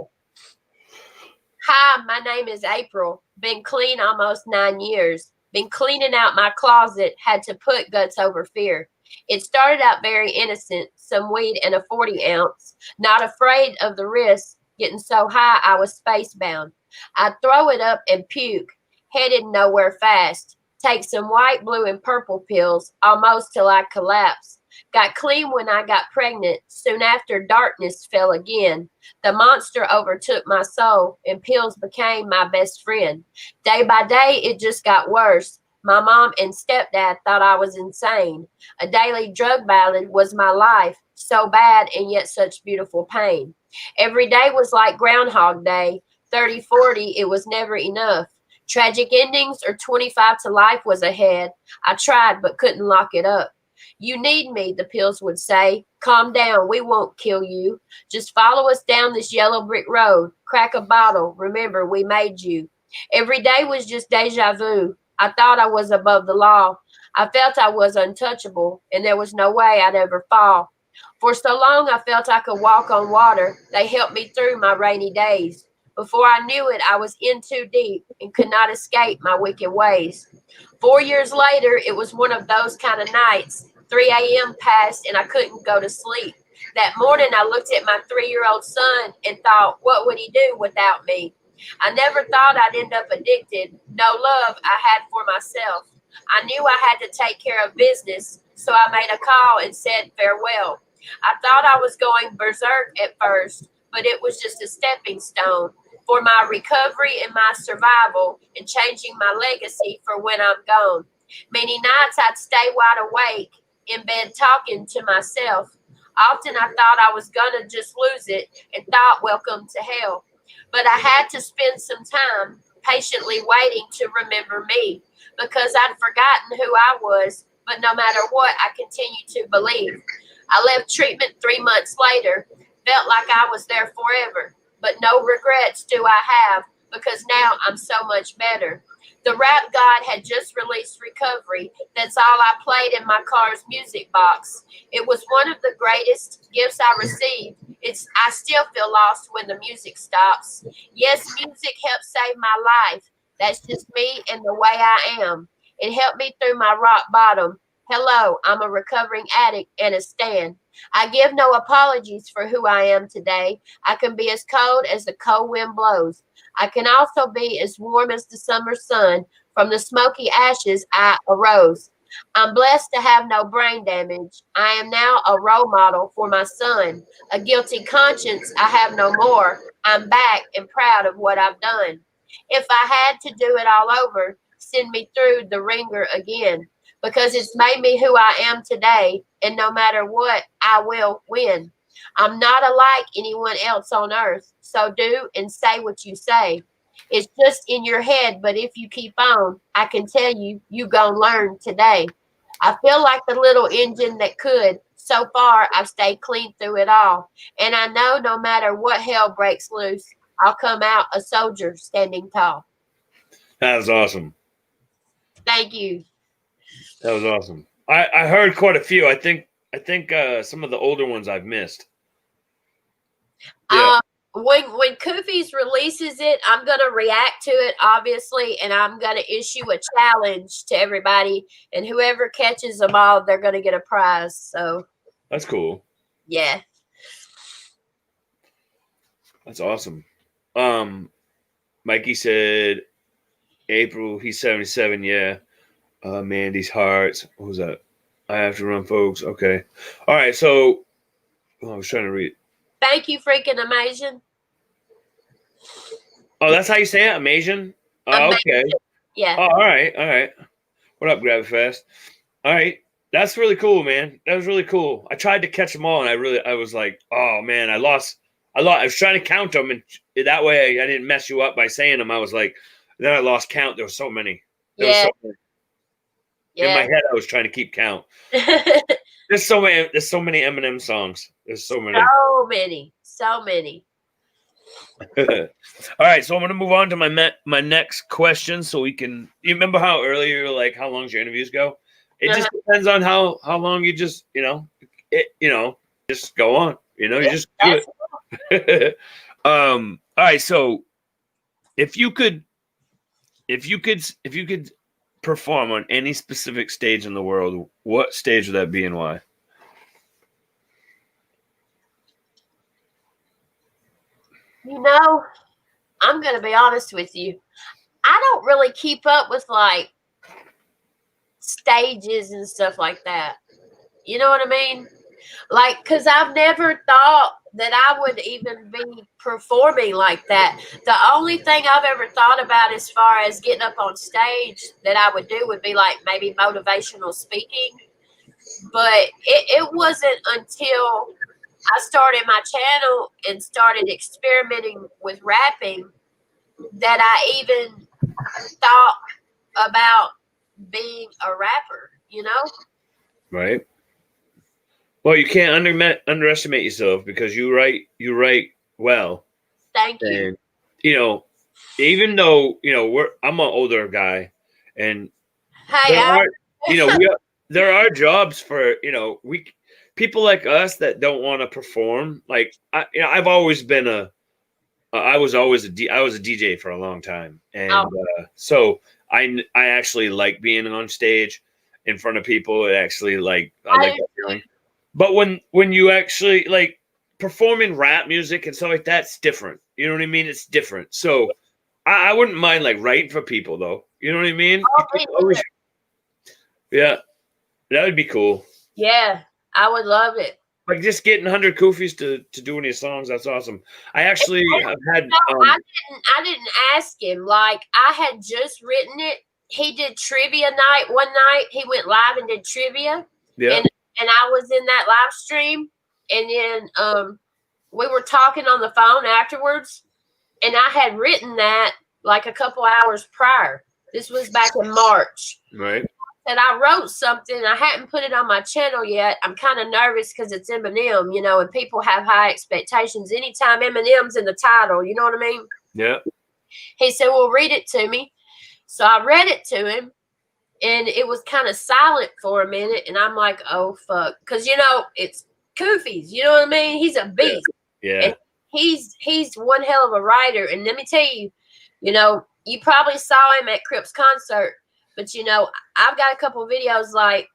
Hi, my name is April. Been clean almost 9 years. Been cleaning out my closet. Had to put guts over fear. It started out very innocent, some weed and a 40 ounce. Not afraid of the risk. Getting so high, I was spacebound. I'd throw it up and puke. Headed nowhere fast. Take some white, blue, and purple pills, almost till I collapsed. Got clean when I got pregnant. Soon after, darkness fell again. The monster overtook my soul, and pills became my best friend. Day by day, it just got worse. My mom and stepdad thought I was insane. A daily drug ballad was my life, so bad and yet such beautiful pain. Every day was like Groundhog Day. 30, 40, it was never enough. Tragic endings or 25 to life was ahead. I tried but couldn't lock it up. You need me, the pills would say. Calm down, we won't kill you. Just follow us down this yellow brick road. Crack a bottle, remember we made you. Every day was just deja vu. I thought I was above the law. I felt I was untouchable, and there was no way I'd ever fall. For so long I felt I could walk on water. They helped me through my rainy days. Before I knew it, I was in too deep and could not escape my wicked ways. 4 years later, it was one of those kind of nights. 3 a.m. passed and I couldn't go to sleep. That morning, I looked at my 3-year-old son and thought, what would he do without me? I never thought I'd end up addicted. No love I had for myself. I knew I had to take care of business, so I made a call and said farewell. I thought I was going berserk at first, but it was just a stepping stone for my recovery and my survival and changing my legacy for when I'm gone. Many nights I'd stay wide awake in bed talking to myself. Often I thought I was gonna just lose it and thought welcome to hell. But I had to spend some time patiently waiting to remember me because I'd forgotten who I was. But no matter what, I continued to believe. I left treatment 3 months later, felt like I was there forever, but no regrets do I have because now I'm so much better. The rap god had just released Recovery. That's all I played in my car's music box. It was one of the greatest gifts I received. I still feel lost when the music stops. Yes, music helped save my life. That's just me and the way I am. It helped me through my rock bottom. Hello, I'm a recovering addict and a stan. I give no apologies for who I am today. I can be as cold as the cold wind blows. I can also be as warm as the summer sun. From the smoky ashes, I arose. I'm blessed to have no brain damage. I am now a role model for my son. A guilty conscience, I have no more. I'm back and proud of what I've done. If I had to do it all over, send me through the ringer again because it's made me who I am today. And no matter what, I will win. I'm not alike anyone else on earth. So do and say what you say. It's just in your head, but if you keep on, I can tell you, you gonna learn today. I feel like the little engine that could. So far, I've stayed clean through it all. And I know no matter what hell breaks loose, I'll come out a soldier standing tall.
That was awesome.
Thank you.
That was awesome. I heard quite a few. I think some of the older ones I've missed. Yeah.
When Koofies releases it, I'm gonna react to it, obviously, and I'm gonna issue a challenge to everybody, and whoever catches them all, they're gonna get a prize. So
That's cool.
yeah.
That's awesome. Mikey said April, he's 77, yeah. Mandy's Hearts. What was that? I have to run, folks. Okay. All right, so I was trying to read.
Thank you, freaking amazing.
Oh, that's how you say it? Amazing? Oh, okay.
Yeah.
Oh, all right. What up, Grab It Fast? All right. That's really cool, man. That was really cool. I tried to catch them all, and I was like, oh, man, I lost. I was trying to count them, and that way I didn't mess you up by saying them. I was like, then I lost count. There were so many.
Yeah.
In my head, I was trying to keep count. There's so many Eminem songs. There's so many.
So many.
All right, so I'm gonna move on to my next question, so we can. You remember how earlier you were like, how long your interviews go? It just depends on how long you just just go on. You just do it. All right, so if you could perform on any specific stage in the world, what stage would that be and why?
I'm going to be honest with you. I don't really keep up with like stages and stuff like that. You know what I mean? Like, because I've never thought that I would even be performing like that. The only thing I've ever thought about as far as getting up on stage that I would do would be like maybe motivational speaking. But it wasn't until I started my channel and started experimenting with rapping that I even thought about being a rapper,
Right. Well, you can't underestimate yourself because you write well.
Thank you.
And even though I'm an older guy, and
hey,
there are jobs for people like us that don't want to perform. Like I've always been I was always I was a DJ for a long time, and
Oh,
so I actually like being on stage in front of people. It actually I
I
like
do.
that feeling. But when you actually like performing rap music and stuff like that's different. You know what I mean? It's different. So I wouldn't mind like writing for people though. You know what I mean?
Oh,
You could
me
always,
neither.
yeah, that would be cool.
Yeah, I would love it.
Like just getting 100 Koofies to do any songs. That's awesome. I actually have had
No, I didn't ask him. Like I had just written it. He did trivia night one night. He went live and did trivia,
yeah.
and I was in that live stream, and then we were talking on the phone afterwards, and I had written that like a couple hours prior. This was back in March.
Right.
And I wrote something. I hadn't put it on my channel yet. I'm kind of nervous because it's Eminem, and people have high expectations. Anytime Eminem's in the title, you know what I mean?
Yeah.
He said, well, read it to me. So I read it to him, and it was kind of silent for a minute. And I'm like, oh, fuck. Because, it's Koofies. You know what I mean? He's a beast.
Yeah.
And he's one hell of a writer. And let me tell you, you probably saw him at Crip's concert. But, I've got a couple videos like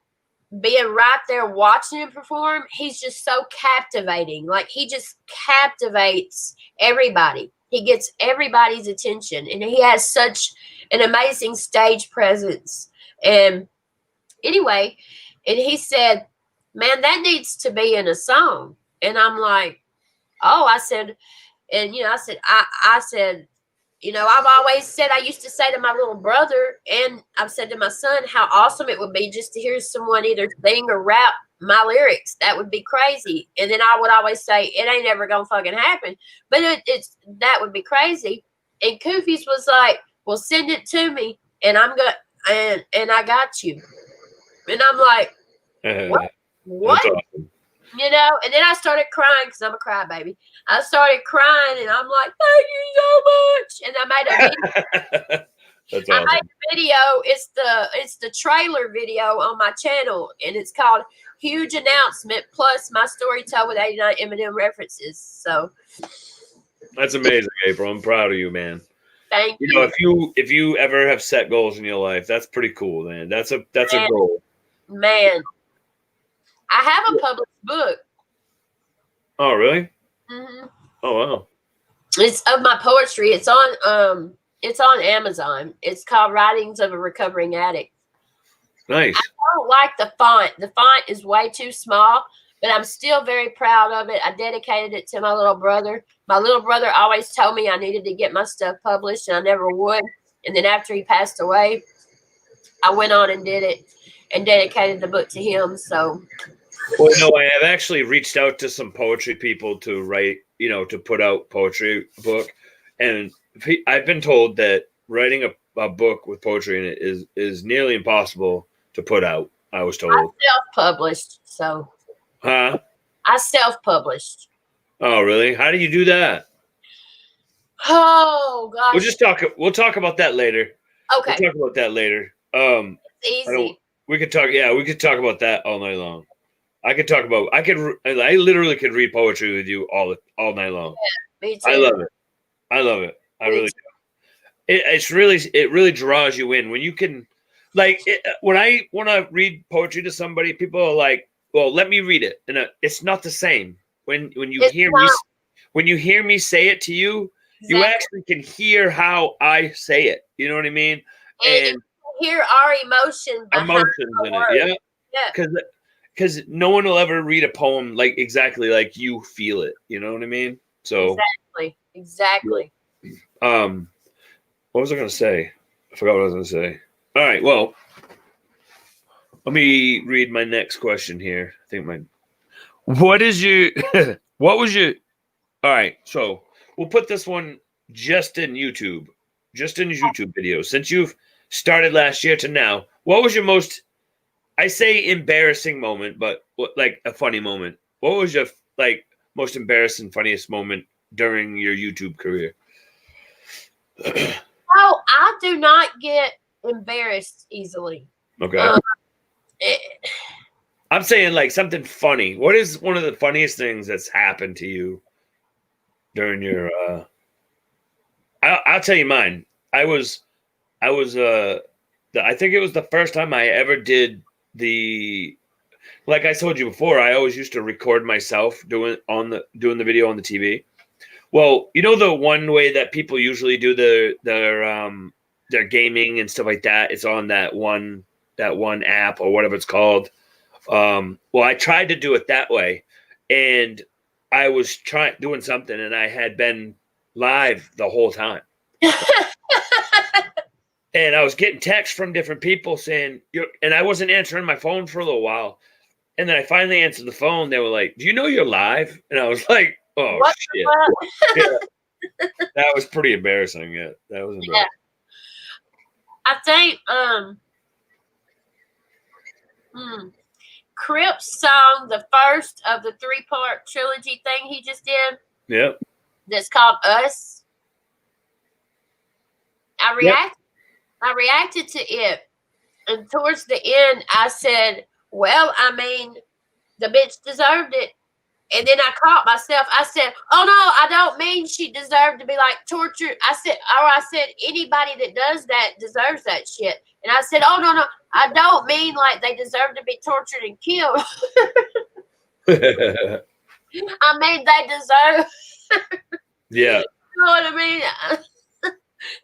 being right there watching him perform. He's just so captivating. Like, he just captivates everybody. He gets everybody's attention. And he has such an amazing stage presence. And anyway, and he said, man, that needs to be in a song. And I'm like, oh, I said, and, I said, I've always said, I used to say to my little brother, and I've said to my son, how awesome it would be just to hear someone either sing or rap my lyrics. That would be crazy. And then I would always say, it ain't ever gonna fucking happen. But it's that would be crazy. And Koofies was like, well, send it to me, and I'm gonna and I got you. And I'm like, what? What?
That's awesome.
And then I started crying because I'm a crybaby. I started crying, and I'm like, "Thank you so much!" And I made a video.
That's
I
awesome.
made a video. It's the trailer video on my channel, and it's called "Huge Announcement" plus my story told with 89 Eminem references. So
That's amazing, April. I'm proud of you, man.
thank you.
If you ever have set goals in your life, that's pretty cool, man. That's a goal.
Man, I have a published book.
Oh, really?
Mm-hmm.
Oh, wow.
It's of my poetry. It's on Amazon. It's called Writings of a Recovering Addict.
Nice.
I don't like the font. The font is way too small, but I'm still very proud of it. I dedicated it to my little brother. My little brother always told me I needed to get my stuff published, and I never would. And then after he passed away, I went on and did it and dedicated the book to him. So,
well, no, I have actually reached out to some poetry people to write, to put out poetry book, and I've been told that writing a book with poetry in it is nearly impossible to put out. I was told.
I self-published. So,
Huh?
I self-published.
Oh, really? How do you do that?
Oh gosh.
We'll talk about that later.
Okay.
We'll talk about that later.
It's easy.
We could talk. Yeah, we could talk about that all night long. I literally could read poetry with you all night long.
Yeah, me too.
I love it. I really do. It really draws you in when you can, when I want to read poetry to somebody, people are like, well, let me read it. And it's not the same when you hear me say it to you.
Exactly.
You actually can hear how I say it. You know what I mean?
And hear our emotions
in it. Yeah. Because no one will ever read a poem exactly like you feel it. You know what I mean? So
exactly.
what was I going to say? I forgot what I was going to say. All right. Well, let me read my next question here. I think what was your, all right. So we'll put this one just in YouTube videos. Since you've started last year to now, what was your most, I say embarrassing moment, but a funny moment? What was your most embarrassing, funniest moment during your YouTube career?
Oh, I do not get embarrassed easily.
Okay. I'm saying something funny. What is one of the funniest things that's happened to you during your I'll tell you mine. I was I think it was the first time I ever did the, like I told you before, I always used to record myself doing the video on the TV. Well, you know the one way that people usually do their gaming and stuff like that. It's on that one app or whatever it's called. Well, I tried to do it that way, and I was trying doing something, and I had been live the whole time. And I was getting texts from different people saying, and I wasn't answering my phone for a little while. And then I finally answered the phone. They were like, "Do you know you're live?" And I was like, "Oh,
What
shit." Yeah, that was pretty embarrassing. Yeah, that was embarrassing.
Yeah. I think Crip's song, the first of the 3-part trilogy thing he just did.
Yeah.
That's called Us. I reacted to it, and towards the end, I said, "Well, I mean, the bitch deserved it." And then I caught myself. I said, "Oh no, I don't mean she deserved to be like tortured." I said anybody that does that deserves that shit. And I said, "Oh no, I don't mean like they deserve to be tortured and killed. I mean they deserve."
Yeah.
You know what I mean?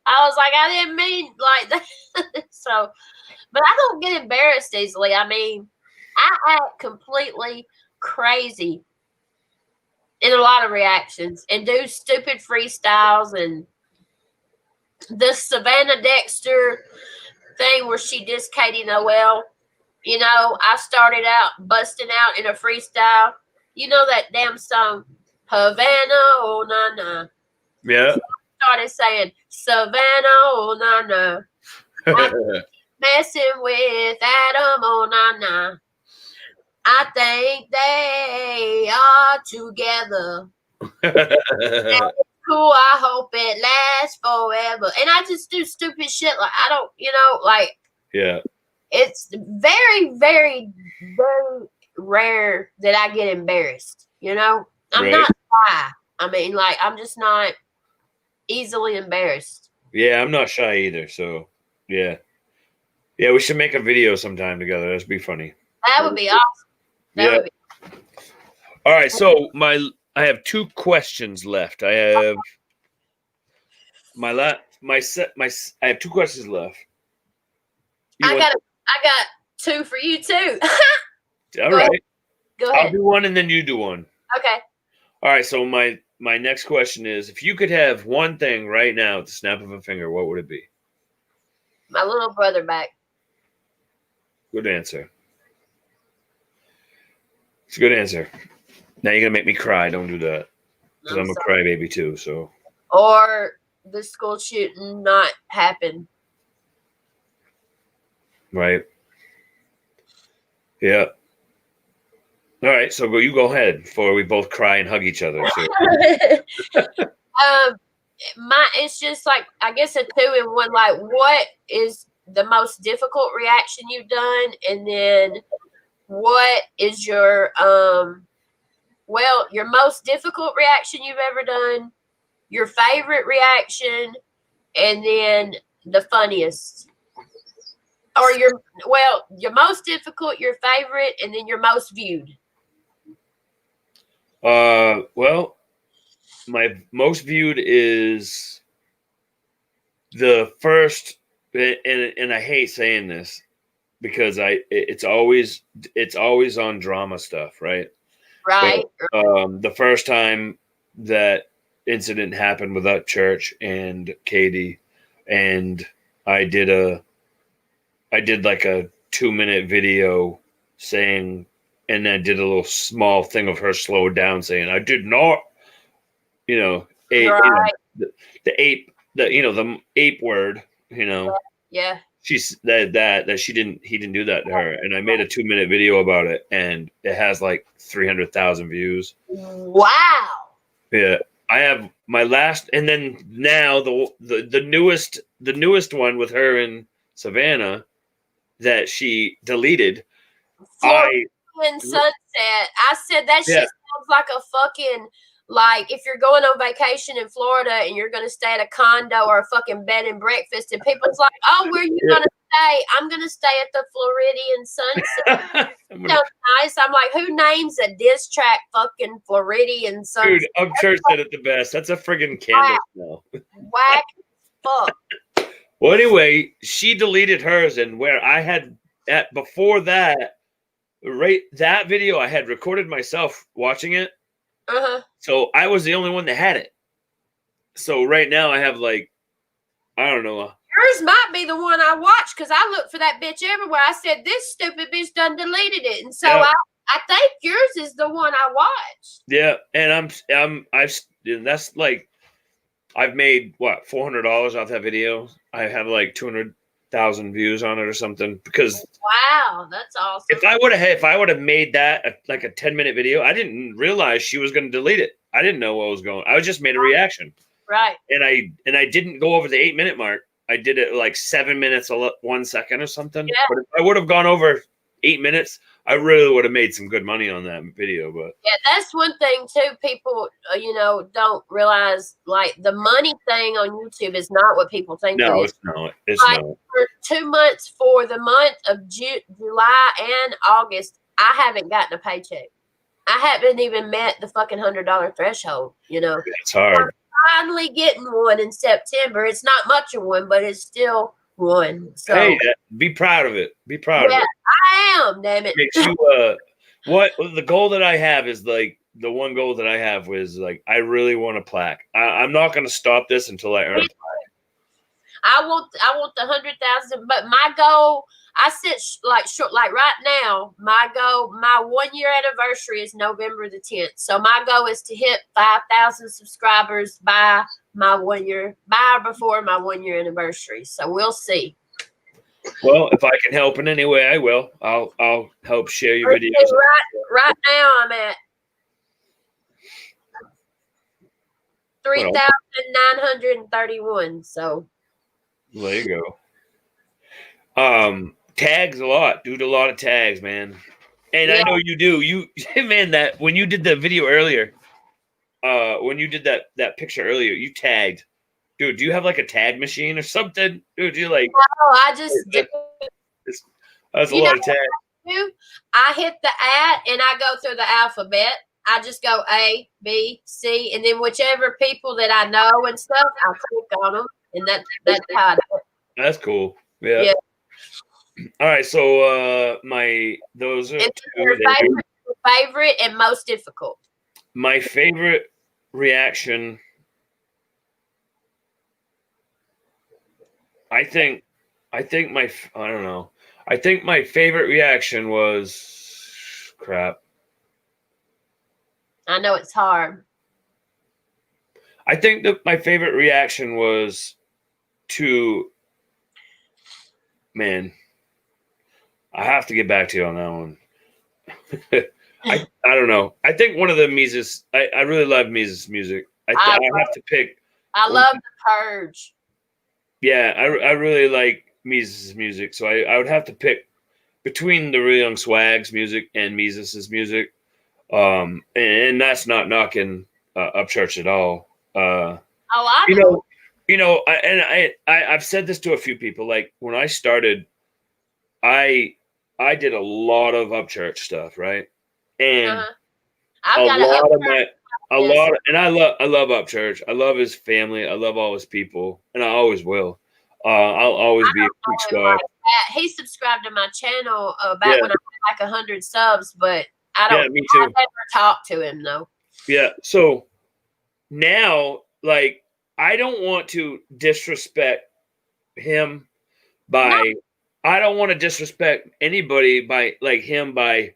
I was like, I didn't mean like that. So, but I don't get embarrassed easily. I mean, I act completely crazy in a lot of reactions and do stupid freestyles, and the Savannah Dexter thing where she dissed Katie Noel. You know, I started out busting out in a freestyle. You know that damn song, Havana, oh na na.
Yeah.
Started saying Savannah, oh na na. I'm messing with Adam, oh na na. I think they are together. Cool. I hope it lasts forever. And I just do stupid shit. Like I don't, like
Yeah.
it's very, very, very rare that I get embarrassed. I'm
Right.
not shy. I mean, like I'm just not easily embarrassed.
Yeah, I'm not shy either. So yeah. Yeah, we should make a video sometime together. That'd be funny.
That would be awesome. That
Yeah.
would be.
All right, so I have 2 questions left. I have I have 2 questions left.
I got 2 for you too.
All right.
Go ahead.
I'll do one and then you do one.
Okay.
All right, so my next question is, if you could have one thing right now at the snap of a finger, what would it be?
My little brother back.
Good answer. It's a good answer. Now you're gonna make me cry. Don't do that, because I'm a crybaby too. So.
Or the school shooting not happen.
Right. Yeah. All right, so you go ahead before we both cry and hug each other. So.
It's just like, I guess a 2 in 1. Like, what is the most difficult reaction you've done, and then what is your your most difficult reaction you've ever done, your favorite reaction, and then the funniest, or your most difficult, your favorite, and then your most viewed.
Well, my most viewed is the first, and I hate saying this because it's always on drama stuff, right?
Right.
But, the first time that incident happened with that church and Katie, and I did like a 2-minute video saying, and I did a little small thing of her slowed down saying, "I did not," the ape, the ape word,
Yeah.
She's that he didn't do that to her, and I made a 2-minute video about it, and it has like 300,000 views.
Wow.
Yeah, I have my last, and then now the newest one with her in Savannah that she deleted.
In Sunset, I said that shit sounds like a fucking Like, if you're going on vacation in Florida and you're going to stay at a condo or a fucking bed and breakfast, and people's like, "Oh, where are you going to stay?" I'm going to stay at the Floridian Sunset. Sounds nice. I'm like, who names a diss track fucking Floridian Sunset?
Dude, Upchurch said it the best. That's a friggin' candle smell.
Whack fuck.
Well, anyway, she deleted hers, and where I had at before that, right, that video I had recorded myself watching it. So I was the only one that had it. So right now I have like, I don't know.
Yours might be the one I watched because I looked for that bitch everywhere. I said, this stupid bitch done deleted it. And so I think yours is the one I watched.
Yeah. And and that's like, I've made what, $400 off that video. I have like 200,000 views on it or something because
wow, that's awesome.
If I would have made that like a 10-minute video, I didn't realize she was going to delete it. I didn't know what was going. I just made a reaction.
Right.
And I didn't go over the 8-minute mark. I did it like 7 minutes, 1 second or something. Yeah. But if I would have gone over 8 minutes, I really would have made some good money on that video. But
yeah, that's one thing too. People, don't realize like the money thing on YouTube is not what people think.
No, it's not. It's
like,
not.
For 2 months, for the month of July and August, I haven't gotten a paycheck. I haven't even met the fucking $100 threshold.
It's hard.
I'm finally getting one in September. It's not much of one, but it's still one. So,
hey, be proud of it. Be proud of it.
I am. Damn it.
Makes you. What the goal that I have is like the one goal that I have was like I really want a plaque. I'm not going to stop this until I earn a plaque.
I want the 100,000, but my goal, I said like right now, my 1 year anniversary is November the 10th. So my goal is to hit 5,000 subscribers by my 1 year, before my 1 year anniversary. So we'll see.
Well, if I can help in any way, I will. I'll help share your videos.
Right now I'm at 3,931. So
there you go. Tags a lot. Do a lot of tags, man. And I know you do. You man, that when you did the video earlier, when you did that picture earlier, you tagged. Dude, do you have like a tag machine or something? Dude, you like
no, I just do.
That's a lot of tags.
I hit the @ and I go through the alphabet. I just go A, B, C, and then whichever people that I know and stuff, I click on them, and that's how I do it.
That's cool. Yeah. All right, so those are
your favorite and most difficult.
My favorite reaction, I think I don't know. I think my favorite reaction was crap.
I know it's hard.
I think that my favorite reaction was to, man, I have to get back to you on that one. I don't know. I think one of the Mises, I really love Mises' music. I have to pick.
I love The Purge. Yeah,
I really like Mises' music. So I would have to pick between the Real Young Swag's music and Mises' music. And that's not knocking Upchurch at all.
I know.
I've said this to a few people. Like when I started, I did a lot of Upchurch stuff, right? And I love Upchurch. I love his family. I love all his people, and I always will. I'll always be a quick squad.
He subscribed to my channel back when I had like 100 subs, but I don't.
Yeah, me too.
I never talked to him though.
Yeah. So now, like, I don't want to disrespect him by. I don't want to disrespect anybody by him by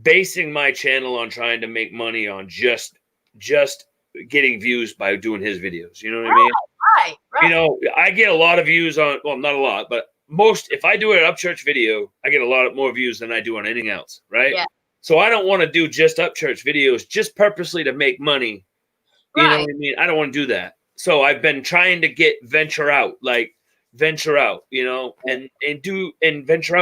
basing my channel on trying to make money on just getting views by doing his videos. You know what I mean? Right. I get a lot of views on, well, not a lot, but if I do an Upchurch video, I get a lot more views than I do on anything else. Right. Yeah. So I don't want to do just Upchurch videos just purposely to make money. You know what I mean? I don't want to do that. So I've been trying to venture out, and venture out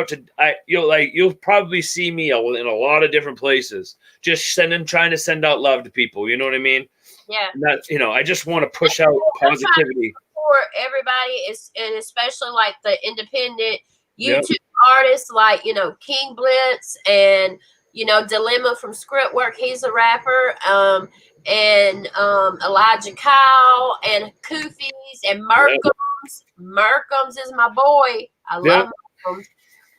to, you'll probably see me in a lot of different places, just trying to send out love to people. You know what I mean?
Yeah.
Not, I just want to push out positivity
for everybody, and especially like the independent
Yep.
YouTube artists, like King Blitz and Dilemma from Script Work. He's a rapper. And Elijah Kyle and Koofies and Merkums. Merkums is my boy. I love Merkums.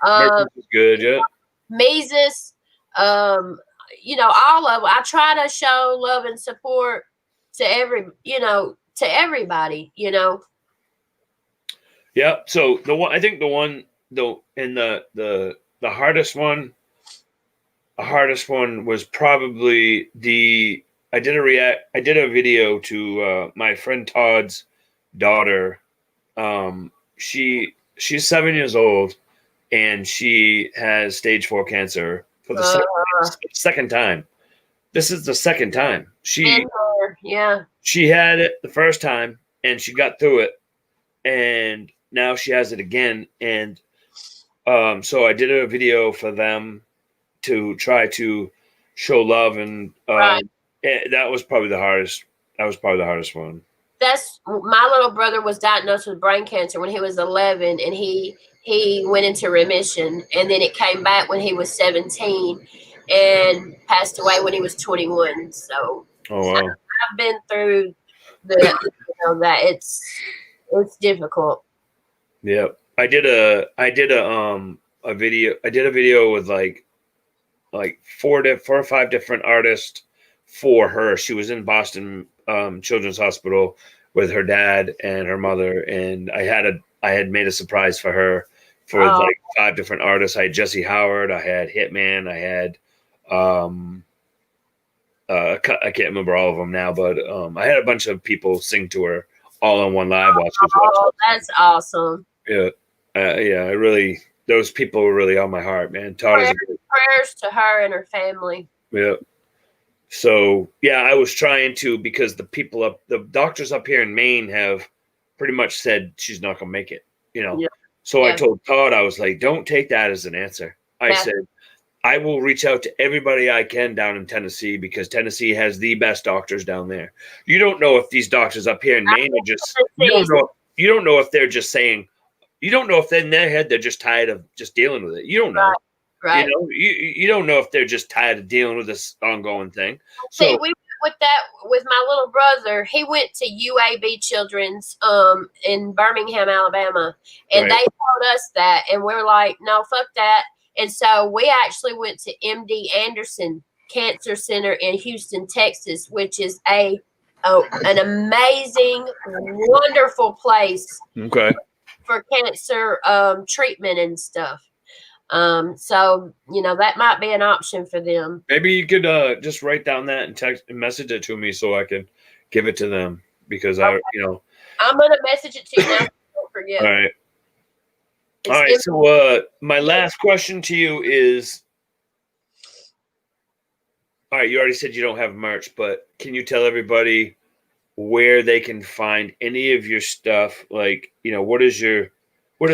Merkums is good. Yeah.
Mises. All of them. I try to show love and support to everybody.
Yeah. So I think the hardest one was probably I did a video to my friend Todd's daughter. She's 7 years old and she has stage 4 cancer for the second time. This is the second time. She had it the first time and she got through it, and now she has it again. And so I did a video for them to try to show love, and that was probably the hardest. That was probably the hardest one.
That's my little brother was diagnosed with brain cancer when he was 11, and he went into remission, and then it came back when he was 17 and passed away when he was 21. So I've been through that it's difficult.
Yeah. I did a video. I did a video with like 4 or 5 different artists for her. She was in Boston Children's Hospital with her dad and her mother, and I had made a surprise for her for like 5 different artists. I had Jesse Howard, I had Hitman, I had I can't remember all of them now, but I had a bunch of people sing to her all on one live while she was watching.
Oh, that's awesome.
Yeah. I really, those people were really on my heart, man.
Prayers to her and her family.
Yeah. So yeah, I was trying to, because the doctors up here in Maine have pretty much said she's not gonna make it. Yeah. So I told Todd, I was like, don't take that as an answer. I said, I will reach out to everybody I can down in Tennessee, because Tennessee has the best doctors down there. You don't know if these doctors up here in Maine are just, you don't know if they're just saying, you don't know if in their head they're just tired of just dealing with it. You don't know.
Right.
You don't know if they're just tired of dealing with this ongoing thing. So
we went with my little brother. He went to UAB Children's in Birmingham, Alabama, and they told us that, and we're like, no, fuck that. And so we actually went to MD Anderson Cancer Center in Houston, Texas, which is an amazing, wonderful place for cancer treatment and stuff. So that might be an option for them.
Maybe you could just write down that and text and message it to me so I can give it to them, because I'm
gonna message it to you now. Don't forget.
All right. All right. So my last question to you is, all right, you already said you don't have merch, but can you tell everybody where they can find any of your stuff? Like, what is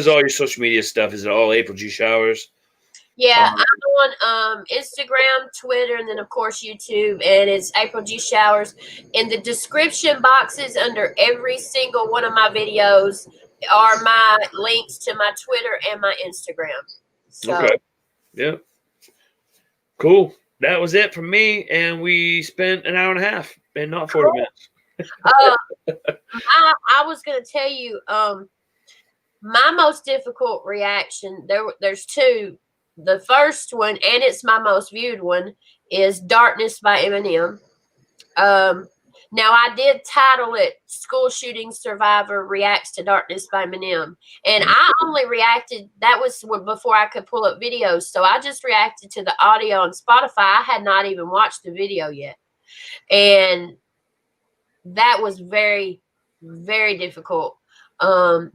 all your social media stuff? Is it all April G Showers?
Yeah, I'm on Instagram, Twitter, and then of course YouTube, and it's April G Showers. In the description boxes under every single one of my videos are my links to my Twitter and my Instagram. So.
Okay. Yeah. Cool. That was it from me, and we spent an hour and a half and not 40 minutes.
I was going to tell you, my most difficult reaction, there's 2. The first one, and it's my most viewed one, is Darkness by Eminem. Now, I did title it School Shooting Survivor Reacts to Darkness by Eminem. And I only reacted, that was before I could pull up videos. So I just reacted to the audio on Spotify. I had not even watched the video yet. And that was very, very difficult. And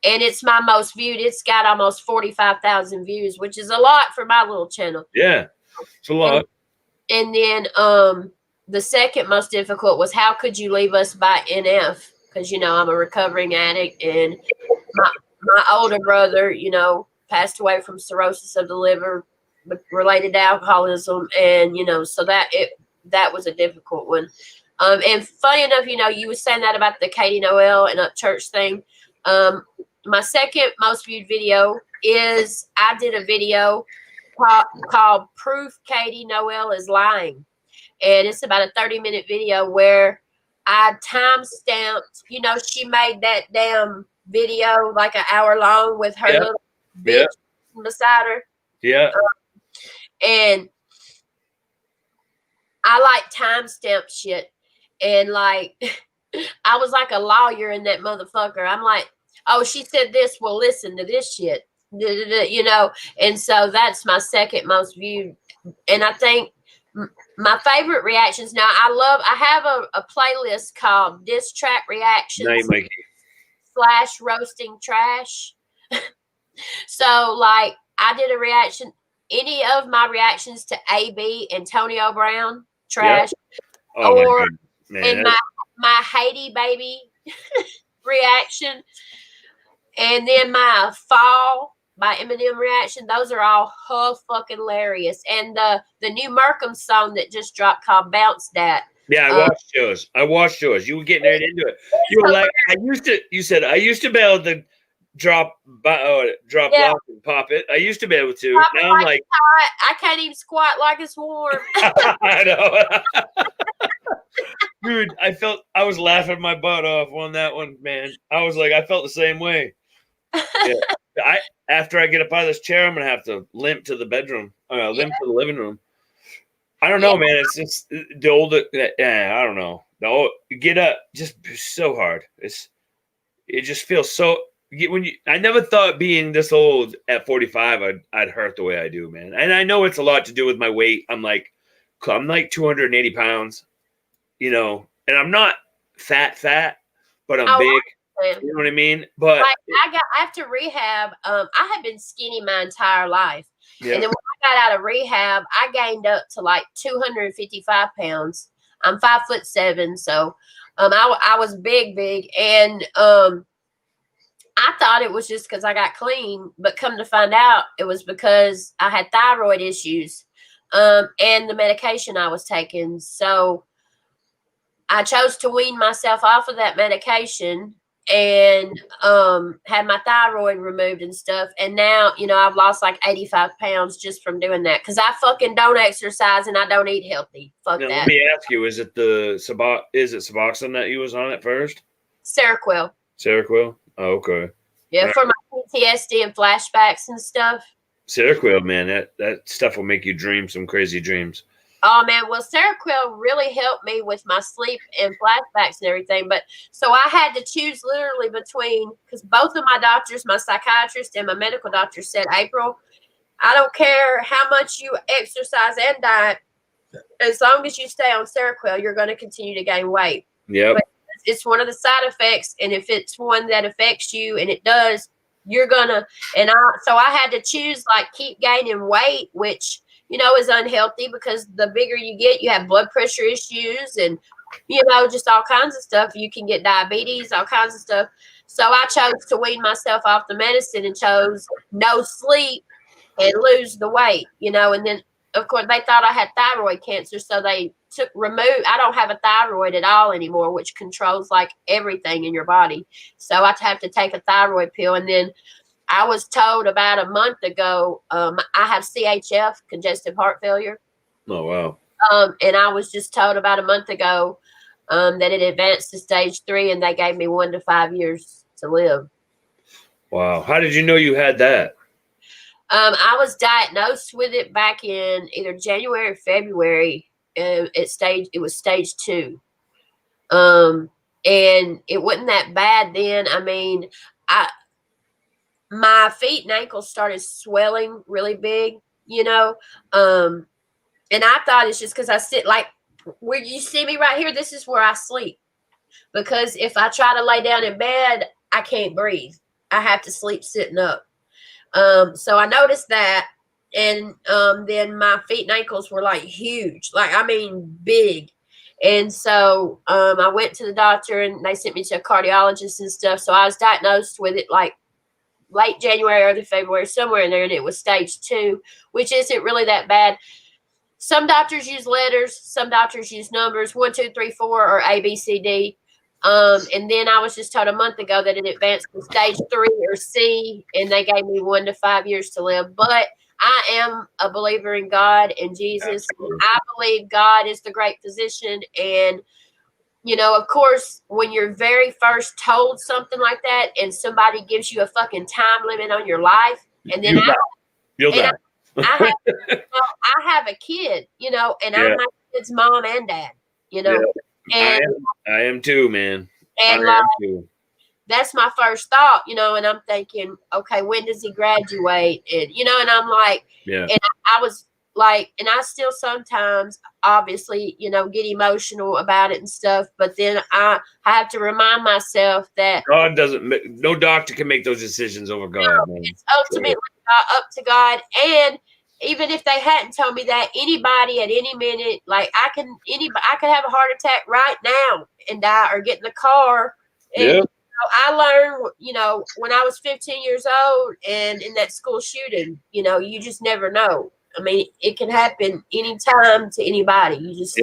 it's my most viewed. It's got almost 45,000 views, which is a lot for my little channel.
Yeah, it's a lot.
And then the second most difficult was How Could You Leave Us by NF? Because, I'm a recovering addict, and my older brother, passed away from cirrhosis of the liver related to alcoholism. And, so that was a difficult one. And funny enough, you were saying that about the Katie Noel and Upchurch thing. My second most viewed video is I did a video called Proof Katie Noel is Lying. And it's about a 30-minute video where I time-stamped, she made that damn video like an hour long with her little bitch beside her.
Yeah.
And I like time-stamp shit. And like, I was like a lawyer in that motherfucker. I'm like, oh, she said this. Well, listen to this shit, And so that's my second most viewed. And I think my favorite reactions now, I have a playlist called Diss Track Reactions / Roasting Trash. So like I did a reaction, any of my reactions to AB Antonio Brown, trash.
Yep. Oh, or
and my Haiti baby reaction, and then my Fall by Eminem reaction. Those are all fucking hilarious. And the new Merkham song that just dropped called Bounce That.
Yeah, I watched yours. You were getting right into it. You were like, you said I used to be able to drop lock and pop it. I used to be able to. Now I'm like,
I can't even squat like it's warm.
I know. Dude, I was laughing my butt off on that one, man. I was like, I felt the same way. Yeah. After I get up out of this chair, I'm gonna have to limp to the bedroom. Limp to the living room. I don't know, man. It's just the older. I don't know. Get up, just so hard. It just feels so. I never thought being this old at 45, I'd hurt the way I do, man. And I know it's a lot to do with my weight. I'm like 280 pounds, and I'm not fat, but I'm big. You know what I mean? But
like I have to rehab. I have been skinny my entire life. Yep. And then when I got out of rehab, I gained up to like 255 pounds. I'm 5'7", so I was big, and I thought it was just because I got clean, but come to find out, it was because I had thyroid issues, and the medication I was taking. So I chose to wean myself off of that medication and had my thyroid removed and stuff. And now, I've lost like 85 pounds just from doing that because I fucking don't exercise and I don't eat healthy. Fuck that. Let
me ask you, is it Suboxone that you was on at first?
Seroquel.
Oh, okay.
Yeah, for my PTSD and flashbacks and stuff.
Seroquel, man, that stuff will make you dream some crazy dreams.
Oh, man. Well, Seroquel really helped me with my sleep and flashbacks and everything. But so I had to choose literally between, because both of my doctors, my psychiatrist and my medical doctor said, April, I don't care how much you exercise and diet. As long as you stay on Seroquel, you're going to continue to gain weight.
Yeah.
It's one of the side effects. And if it's one that affects you, and it does, you're going to, so I had to choose like keep gaining weight, which, is unhealthy because the bigger you get, you have blood pressure issues and, just all kinds of stuff. You can get diabetes, all kinds of stuff. So I chose to wean myself off the medicine and chose no sleep and lose the weight, and then of course they thought I had thyroid cancer. So they I don't have a thyroid at all anymore, which controls like everything in your body. So I have to take a thyroid pill. And then I was told about a month ago, I have CHF, congestive heart failure.
Oh, wow.
And I was just told about a month ago that it advanced to stage 3 and they gave me 1 to 5 years to live. Wow.
How did you know you had that?
I was diagnosed with it back in either January or February. It was stage 2. And it wasn't that bad then. I mean, my feet and ankles started swelling really big, and I thought it's just because I sit like where you see me right here. This is where I sleep because if I try to lay down in bed, I can't breathe. I have to sleep sitting up. So I noticed that. And then my feet and ankles were like huge, like, I mean, big. And so I went to the doctor and they sent me to a cardiologist and stuff. So I was diagnosed with it like late January, early February, somewhere in there. And it was stage 2, which isn't really that bad. Some doctors use letters, some doctors use numbers, 1, 2, 3, 4, or A, B, C, D. And then I was just told a month ago that it advanced to stage 3 or C, and they gave me 1 to 5 years to live. But I am a believer in God and Jesus. I believe God is the great physician. And, you know, of course, when you're very first told something like that and somebody gives you a fucking time limit on your life, and then
you'll die.
I have a kid, you know, and I'm my kid's mom and dad, you know. And
I am too, man.
And like, that's my first thought, you know, and I'm thinking, okay, when does he graduate? And, you know, and I'm like, and I was like, and I still sometimes obviously, you know, get emotional about it and stuff, but then I have to remind myself that
God no doctor can make those decisions over God.
No, it's ultimately up to God. And even if they hadn't told me that, anybody at any minute, like I could have a heart attack right now and die, or get in the car. And you know, I learned, you know, when I was 15 years old and in that school shooting, you know, you just never know. I mean, it can happen anytime to anybody. You just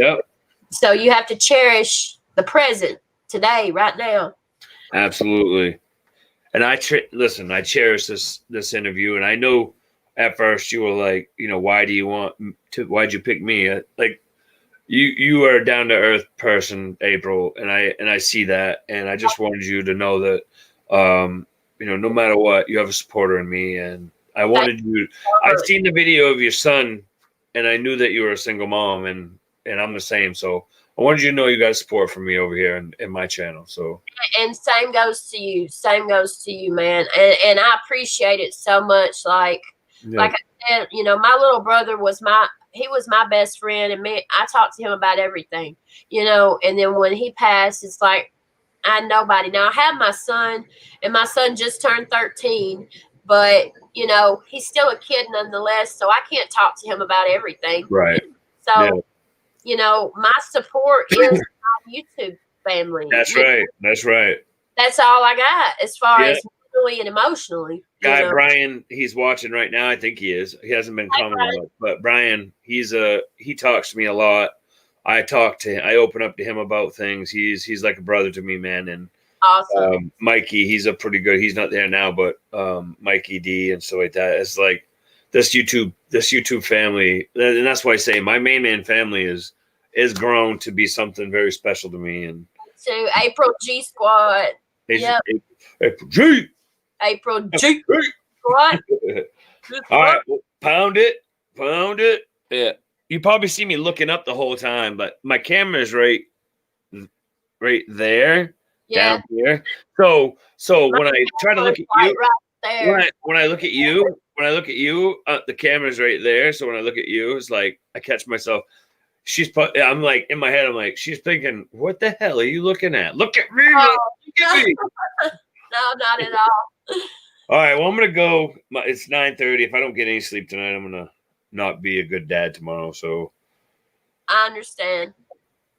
so you have to cherish the present today, right now.
Absolutely. And I cherish this interview, and I know at first you were like, you know, why'd you pick me? Like you are a down to earth person, April, and I see that, and I just wanted you to know that, you know, no matter what, you have a supporter in me, and I wanted you. I've seen the video of your son, and I knew that you were a single mom, and I'm the same. So I wanted you to know you got support from me over here in my channel. So.
And same goes to you. Same goes to you, man. And I appreciate it so much. Like I said, you know, my little brother was my best friend, and I talked to him about everything, you know. And then when he passed, it's like I had nobody. Now I have my son, and my son just turned 13, but you know, he's still a kid nonetheless. So I can't talk to him about everything.
Right.
So, you know, my support is my YouTube family.
That's right. That's right.
That's all I got as far as mentally and emotionally.
Guy Brian, he's watching right now. I think he is. He hasn't been commenting, but Brian, he talks to me a lot. I talk to him. I open up to him about things. He's like a brother to me, man. And
awesome.
Mikey, he's a pretty good. He's not there now, but Mikey D and stuff like that. It's like this YouTube family, and that's why I say my Maineman family is grown to be something very special to me. And
to April G Squad.
Yep. April G.
April G Squad.
All right, well, pound it. Yeah, you probably see me looking up the whole time, but my camera is right there, down here. So when I try to look at you, when I look at you, the camera's right there. So when I look at you, it's like I catch myself. I'm like, in my head, I'm like, she's thinking, what the hell are you looking at? Look at me. Look at me.
No, not at all.
All right, well, I'm going to go. It's 9:30. If I don't get any sleep tonight, I'm going to not be a good dad tomorrow. So
I understand.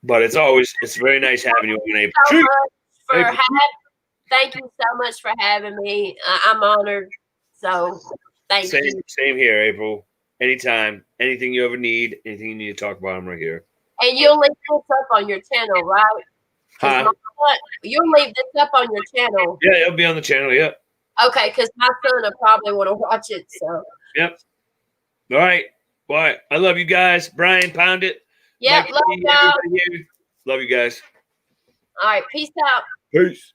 But it's very nice having you on, April.
Thank you so much for having me. I'm honored. So thank you.
Same here, April. Anytime, anything you ever need, anything you need to talk about, I'm right here.
And you'll leave this up on your channel, right?
Huh?
You'll leave this up on your channel.
Yeah, it'll be on the channel. Yep.
Okay, because my son will probably want to watch it. So.
Yep. All right. Well, I love you guys. Brian, pound it.
Yep. Love y'all.
Love you guys.
All right. Peace out.
Peace.